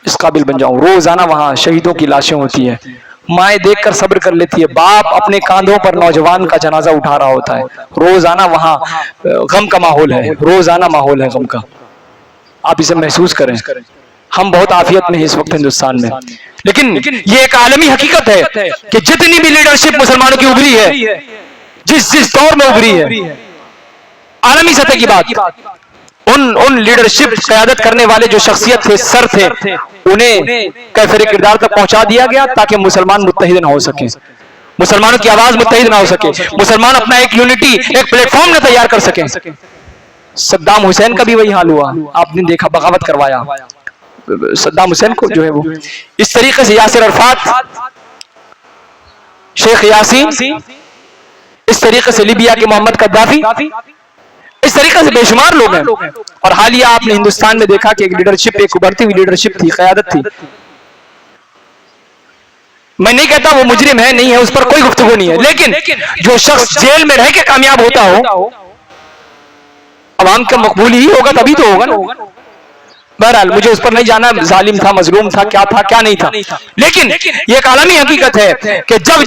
اس قابل بن جاؤں۔ روزانہ وہاں شہیدوں کی لاشیں ہوتی ہیں، مائیں دیکھ کر صبر کر لیتی ہے، باپ اپنے کاندھوں پر نوجوان کا جنازہ اٹھا رہا ہوتا ہے، روزانہ وہاں غم کا ماحول ہے، روزانہ ماحول ہے غم کا، آپ اسے محسوس کریں۔ ہم بہت عافیت میں ہیں اس وقت ہندوستان میں، لیکن یہ ایک عالمی حقیقت ہے کہ جتنی بھی لیڈرشپ مسلمانوں کی ابھری ہے، جس دور میں ابھری ہے، عالمی سطح کی بات، ان لیڈرشپ قیادت کرنے والے جو شخصیت تھے، سر تھے، انہیں کیفر کردار تک پہنچا دیا گیا تاکہ مسلمان متحد نہ ہو سکیں، مسلمانوں کی آواز متحد نہ ہو سکے، مسلمان اپنا ایک یونٹی، ایک پلیٹ فارم نہ تیار کر سکیں۔ صدام حسین کا بھی وہی حال ہوا، آپ نے دیکھا، بغاوت کروایا صدام حسین کو جو ہے وہ، اس طریقے سے یاسر عرفات، شیخ یاسین، اس طریقے سے لیبیا کے محمد قذافی، اس طریقے سے بے شمار لوگ ہیں۔ اور حالیہ آپ نے ہندوستان میں دیکھا کہ ایک لیڈرشپ، ایک ابھرتی ہوئی لیڈرشپ تھی، قیادت تھی۔ میں نہیں کہتا وہ مجرم ہے، نہیں ہے، اس پر کوئی گفتگو نہیں ہے، لیکن جو شخص جیل میں رہ کے کامیاب ہوتا ہو، عوام کا مقبول ہی ہوگا تبھی تو ہوگا نا۔ بہرحال مجھے اس پر نہیں جانا، ظالم تھا، مظلوم تھا، کیا نہیں تھا، لیکن یہ ایک عالمی حقیقت ہے کہ جب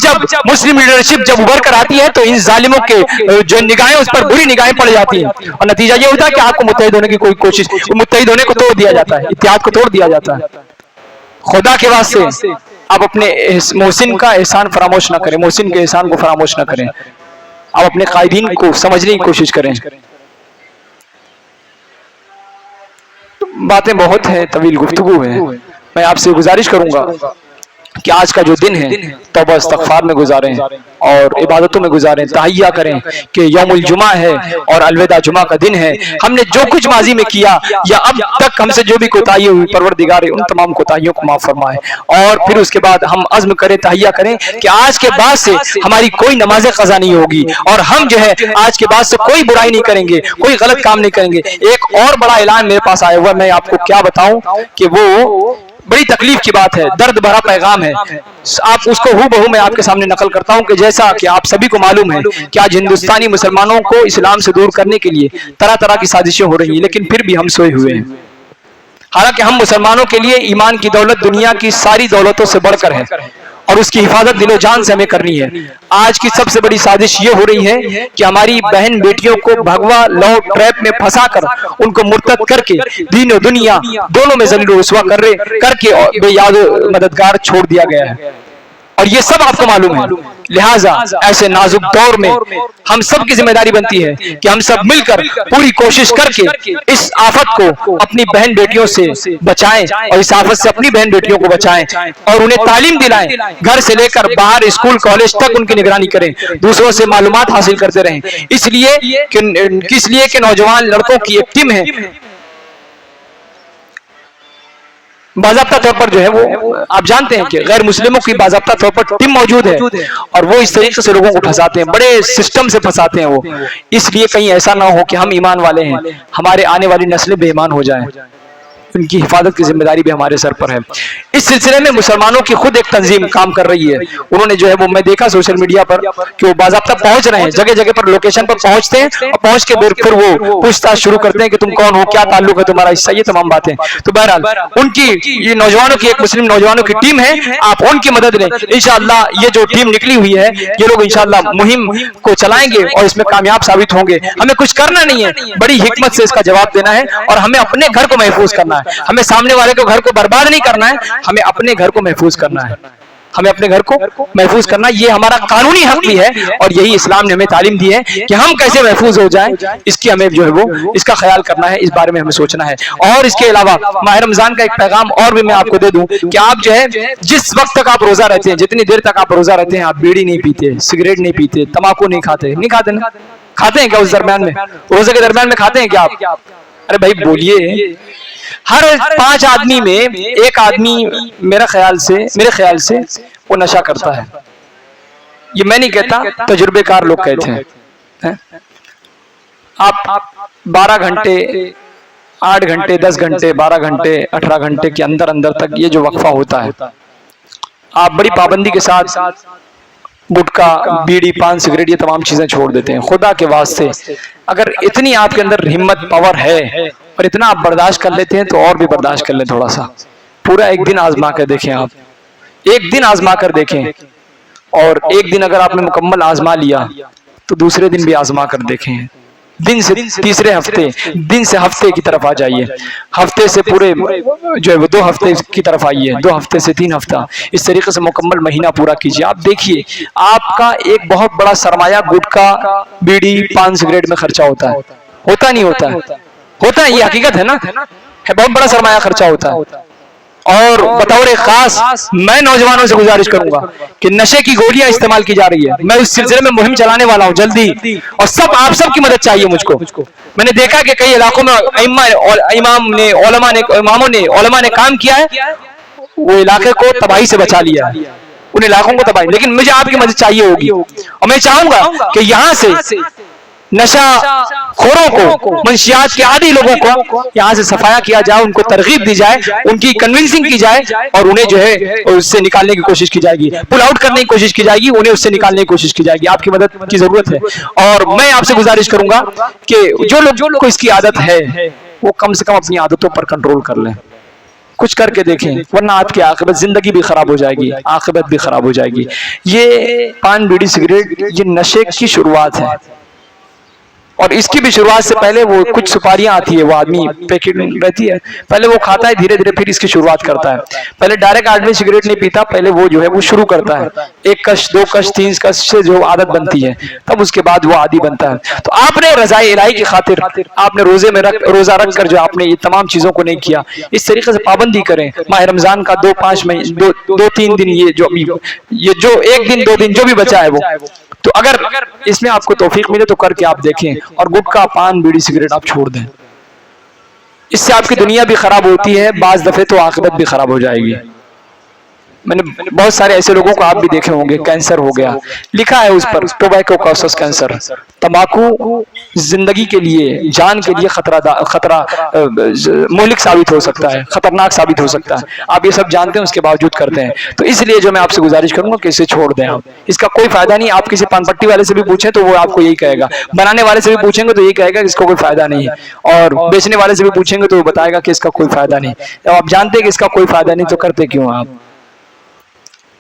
مسلم لیڈرشپ جب ابھر کر آتی ہے تو ان ظالموں کے جو نگاہیں، اس پر بری نگاہیں پڑ جاتی ہیں، اور نتیجہ یہ ہوتا ہے کہ آپ کو متحد ہونے کی کوئی کوشش، متحد ہونے کو توڑ دیا جاتا ہے، اتحاد کو توڑ دیا جاتا ہے۔ خدا کے واسطے آپ اپنے محسن کا احسان فراموش نہ کریں، محسن کے احسان کو فراموش نہ کریں، آپ اپنے قائدین کو سمجھنے کی کوشش کریں۔ باتیں بہت ہیں، طویل گفتگو ہے، میں آپ سے گزارش کروں گا کہ آج کا جو دن ہے توبہ استغفار میں گزاریں اور عبادتوں میں گزاریں، تہیہ کریں کہ یوم الجمعہ ہے اور الوداع جمعہ کا دن ہے۔ ہم نے جو کچھ ماضی میں کیا یا اب تک ہم سے جو بھی کوتاہی ہوئی، پروردگار ان تمام کوتاہیوں کو معاف فرمائے، اور پھر اس کے بعد ہم عزم کریں، تہیہ کریں کہ آج کے بعد سے ہماری کوئی نماز قضا نہیں ہوگی، اور ہم جو ہے آج کے بعد سے کوئی برائی نہیں کریں گے، کوئی غلط کام نہیں کریں گے۔ ایک اور بڑا اعلان میرے پاس آیا ہوا، میں آپ کو کیا بتاؤں کہ وہ بڑی تکلیف کی بات ہے، درد بھرا پیغام ہے، آپ اس کو ہو بہو میں آپ کے سامنے نقل کرتا ہوں کہ جیسا کہ آپ سبھی کو معلوم ہے کہ آج ہندوستانی مسلمانوں کو اسلام سے دور کرنے کے لیے طرح طرح کی سازشیں ہو رہی ہیں، لیکن پھر بھی ہم سوئے ہوئے ہیں، حالانکہ ہم مسلمانوں کے لیے ایمان کی دولت دنیا کی ساری دولتوں سے بڑھ کر ہے، اور اس کی حفاظت دل و جان سے ہمیں کرنی ہے۔ آج کی سب سے بڑی سازش یہ ہو رہی ہے کہ ہماری بہن بیٹیوں کو بھگوا لو ٹریپ میں پھنسا کر ان کو مرتد کر کے دین و دنیا دونوں میں ذلیل و رسوا کر کے بے یاد مددگار چھوڑ دیا گیا ہے، اور یہ سب آپ کو معلوم ہے۔ لہٰذا ایسے نازک دور میں ہم سب کی ذمہ داری بنتی ہے کہ ہم سب مل کر پوری کوشش کر کے اس آفت کو اپنی بہن بیٹیوں سے بچائیں، اور اس آفت سے اپنی بہن بیٹیوں کو بچائیں اور انہیں تعلیم دلائیں، گھر سے لے کر باہر اسکول کالج تک ان کی نگرانی کریں، دوسروں سے معلومات حاصل کرتے رہیں، اس لیے کہ نوجوان لڑکوں کی ایک ٹیم ہے، باضابطہ طور پر جو ہے وہ آپ جانتے ہیں کہ غیر مسلموں کی باضابطہ طور پر ٹیم موجود ہے، اور وہ اس طریقے سے لوگوں کو پھنساتے ہیں، بڑے سسٹم سے پھنساتے ہیں وہ، اس لیے کہیں ایسا نہ ہو کہ ہم ایمان والے ہیں، ہمارے آنے والی نسلیں بے ایمان ہو جائیں، ان کی حفاظت کی ذمہ داری بھی ہمارے سر پر ہے۔ اس سلسلے میں مسلمانوں کی خود ایک تنظیم کام کر رہی ہے، انہوں نے جو ہے وہ میں دیکھا سوشل میڈیا پر کہ وہ باضابطہ پہنچ رہے ہیں، جگہ جگہ پر لوکیشن پر پہنچتے ہیں، اور پہنچ کے پھر وہ پوچھ تاچھ شروع کرتے ہیں کہ تم کون ہو، کیا تعلق ہے تمہارا، اس سے یہ تمام باتیں۔ تو بہرحال ان کی یہ نوجوانوں کی ایک مسلم نوجوانوں کی ٹیم ہے، آپ ان کی مدد لیں، انشاءاللہ یہ جو ٹیم نکلی ہوئی ہے یہ لوگ انشاءاللہ مہم کو چلائیں گے اور اس میں کامیاب ثابت ہوں گے۔ ہمیں کچھ کرنا نہیں ہے، بڑی حکمت سے اس کا جواب دینا ہے، اور ہمیں اپنے گھر کو محفوظ کرنا ہے۔ ہمیں سامنے والے کو گھر کو برباد نہیں کرنا ہے، ہمیں اپنے گھر کو محفوظ کرنا ہے، ہمیں اپنے گھر کو محفوظ کرنا، یہ ہمارا قانونی حق بھی ہے، اور یہی اسلام نے ہمیں تعلیم دی ہے کہ ہم کیسے محفوظ ہو جائیں، اس کی ہمیں جو ہے وہ اس کا خیال کرنا ہے، اس بارے میں ہمیں سوچنا ہے۔ اور اس کے علاوہ ماہ رمضان کا ایک پیغام اور بھی میں آپ کو دے دوں کہ آپ جو ہے جس وقت تک آپ روزہ رہتے ہیں، جتنی دیر تک آپ روزہ رہتے ہیں، آپ بیڑی نہیں پیتے، سگریٹ نہیں پیتے، تمباکو نہیں کھاتے نا؟ کھاتے ہیں کیا اس درمیان میں، روزے کے درمیان میں کھاتے ہیں کیا آپ؟ ارے بھائی بولیے۔ ہر 5 آدمی میں ایک آدمی میرے خیال سے وہ نشہ کرتا ہے، یہ میں نہیں کہتا، تجربے کار لوگ کہتے ہیں۔ آپ 12 گھنٹے 8 گھنٹے 10 گھنٹے 12 گھنٹے 18 گھنٹے کے اندر تک یہ جو وقفہ ہوتا ہے، آپ بڑی پابندی کے ساتھ گٹکا، بیڑی، پان، سگریٹ، یہ تمام چیزیں چھوڑ دیتے ہیں۔ خدا کے واسطے اگر اتنی آپ کے اندر ہمت پاور ہے اور اتنا آپ برداشت کر لیتے ہیں تو اور بھی برداشت کر لیں، تھوڑا سا پورا ایک دن آزما کر دیکھیں، آپ ایک دن آزما کر دیکھیں، اور ایک دن اگر آپ نے مکمل آزما لیا تو دوسرے دن بھی آزما کر دیکھیں، دن سے تیسرے ہفتے، دن سے ہفتے کی طرف آ جائیے، ہفتے سے پورے جو ہے وہ 2 ہفتے کی طرف آئیے، 2 ہفتے سے 3 ہفتہ، اس طریقے سے مکمل مہینہ پورا کیجیے۔ آپ دیکھیے آپ کا ایک بہت بڑا سرمایہ گٹکا، بیڑی، پان، سگریٹ میں خرچہ ہوتا نہیں ہوتا ہے، یہ حقیقت ہے نا، بہت بڑا سرمایہ خرچہ ہوتا ہے۔ اور بطور خاص میں نوجوانوں سے گزارش کروں گا کہ نشے کی گولیاں استعمال کی جا رہی ہے، میں اس سلسلے میں مہم چلانے والا ہوں جلدی، اور آپ سب کی مدد چاہیے مجھ کو۔ میں نے دیکھا کہ کئی علاقوں میں علماء نے کام کیا ہے، وہ علاقے کو تباہی سے بچا لیا ہے، ان علاقوں کو تباہی، لیکن مجھے آپ کی مدد چاہیے ہوگی، اور میں چاہوں گا کہ یہاں سے نشہ خوروں کو، منشیات کے عادی لوگوں کو یہاں سے صفایا کیا جائے، ان کو ترغیب دی جائے، ان کی کنونسنگ کی جائے، اور انہیں جو ہے اس سے نکالنے کی کوشش کی جائے گی، پل آؤٹ کرنے کی کوشش کی جائے گی، انہیں اس سے نکالنے کی کوشش کی جائے گی۔ آپ کی مدد کی ضرورت ہے، اور میں آپ سے گزارش کروں گا کہ جو لوگ کو اس کی عادت ہے وہ کم سے کم اپنی عادتوں پر کنٹرول کر لیں، کچھ کر کے دیکھیں، ورنہ آپ کی عاقبت، زندگی بھی خراب ہو جائے گی، عاقبت بھی خراب ہو جائے گی۔ یہ پان، بیڑی، سگریٹ یہ نشے کی شروعات ہے، اور اس کی بھی شروعات سے پہلے وہ کچھ سپاریاں آتی ہے، وہ آدمی پیکٹ رہتی ہے، پہلے وہ کھاتا ہے، دھیرے دھیرے پھر اس کی شروعات کرتا ہے۔ پہلے ڈائریکٹ آدمی سگریٹ نہیں پیتا، پہلے وہ جو ہے وہ شروع کرتا ہے، 1 کش 2 کش 3 کش سے جو عادت بنتی ہے، تب اس کے بعد وہ عادی بنتا ہے۔ تو آپ نے رضائے الہی کی خاطر آپ نے روزہ رکھ کر جو آپ نے یہ تمام چیزوں کو نہیں کیا، اس طریقے سے پابندی کریں۔ ماہ رمضان کا 2-3 دن، یہ جو 1 دن 2 دن جو بھی بچا ہے وہ، تو اگر اس میں آپ کو توفیق ملے تو کر کے آپ دیکھیں، اور گٹکا، پان، بیڑی، سگریٹ آپ چھوڑ دیں، اس سے آپ کی دنیا بھی خراب ہوتی ہے، بعض دفعے تو عاقبت بھی خراب ہو جائے گی۔ میں نے بہت سارے ایسے لوگوں کو آپ بھی دیکھے ہوں گے، کینسر ہو گیا، لکھا ہے اس پر ٹوبیکو کاسس کینسر۔ تمباکو زندگی کے لیے، جان کے لیے خطرہ مہلک ثابت ہو سکتا ہے، خطرناک ثابت ہو سکتا ہے، آپ یہ سب جانتے ہیں، اس کے باوجود کرتے ہیں۔ تو اس لیے جو میں آپ سے گزارش کروں گا کہ اسے چھوڑ دیں، آپ اس کا کوئی فائدہ نہیں۔ آپ کسی پان پٹی والے سے بھی پوچھیں تو وہ آپ کو یہی کہے گا، بنانے والے سے بھی پوچھیں گے تو یہی کہے گا کہ اس کا کوئی فائدہ نہیں ہے، اور بیچنے والے سے بھی پوچھیں گے تو وہ بتائے گا کہ اس کا کوئی فائدہ نہیں۔ اب آپ جانتے ہیں کہ اس کا کوئی فائدہ نہیں، تو کرتے کیوں ہیں آپ؟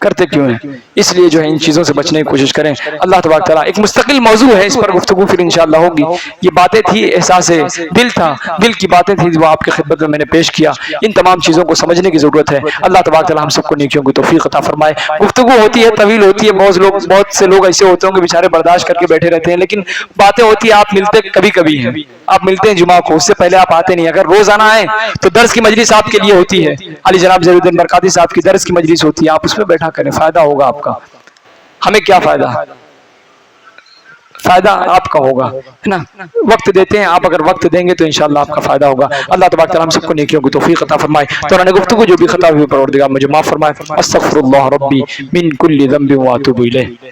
کرتے کیوں ہیں؟ اس لیے جو ہے ان چیزوں سے بچنے کی کوشش کریں۔ اللہ تبارک تعالیٰ ایک مستقل موضوع ہے، اس پر گفتگو پھر انشاءاللہ ہوگی۔ یہ باتیں تھی، احساس دل تھا، دل کی باتیں تھیں، وہ آپ کی خدمت میں نے پیش کیا۔ ان تمام چیزوں کو سمجھنے کی ضرورت ہے۔ اللہ تبارک تعالیٰ ہم سب کو نیکیوں کی توفیق عطا فرمائے۔ گفتگو ہوتی ہے، طویل ہوتی ہے، بہت سے لوگ ایسے ہوتے ہوں کہ بیچارے برداشت کر کے بیٹھے رہتے ہیں، لیکن باتیں ہوتی ہیں۔ آپ ملتے کبھی کبھی ہیں، آپ ملتے ہیں جمعہ کو، اس سے پہلے آپ آتے نہیں۔ اگر روزانہ آئیں تو درس کی مجلس آپ کے لیے ہوتی ہے، علی جناب ظہیر الدین برکاتی صاحب کی درس کی مجلس ہوتی ہے، آپ اس میں بیٹھا کریں، فائدہ ہوگا آپ کا۔ ہمیں کیا فائدہ؟ فائدہ آپ کا ہوگا، ہے نا؟ وقت دیتے ہیں آپ، اگر وقت دیں گے تو انشاءاللہ آپ کا فائدہ ہوگا۔ اللہ تبارک تعالیٰ ہم سب کو نیکیوں کی توفیق عطا فرمائے۔ تو انہوں نے گفتگو جو بھی خطا ہوئی، پروردگار مجھے معاف فرمائے۔ استغفر اللہ ربی من کل ذنب واتوب الیہ۔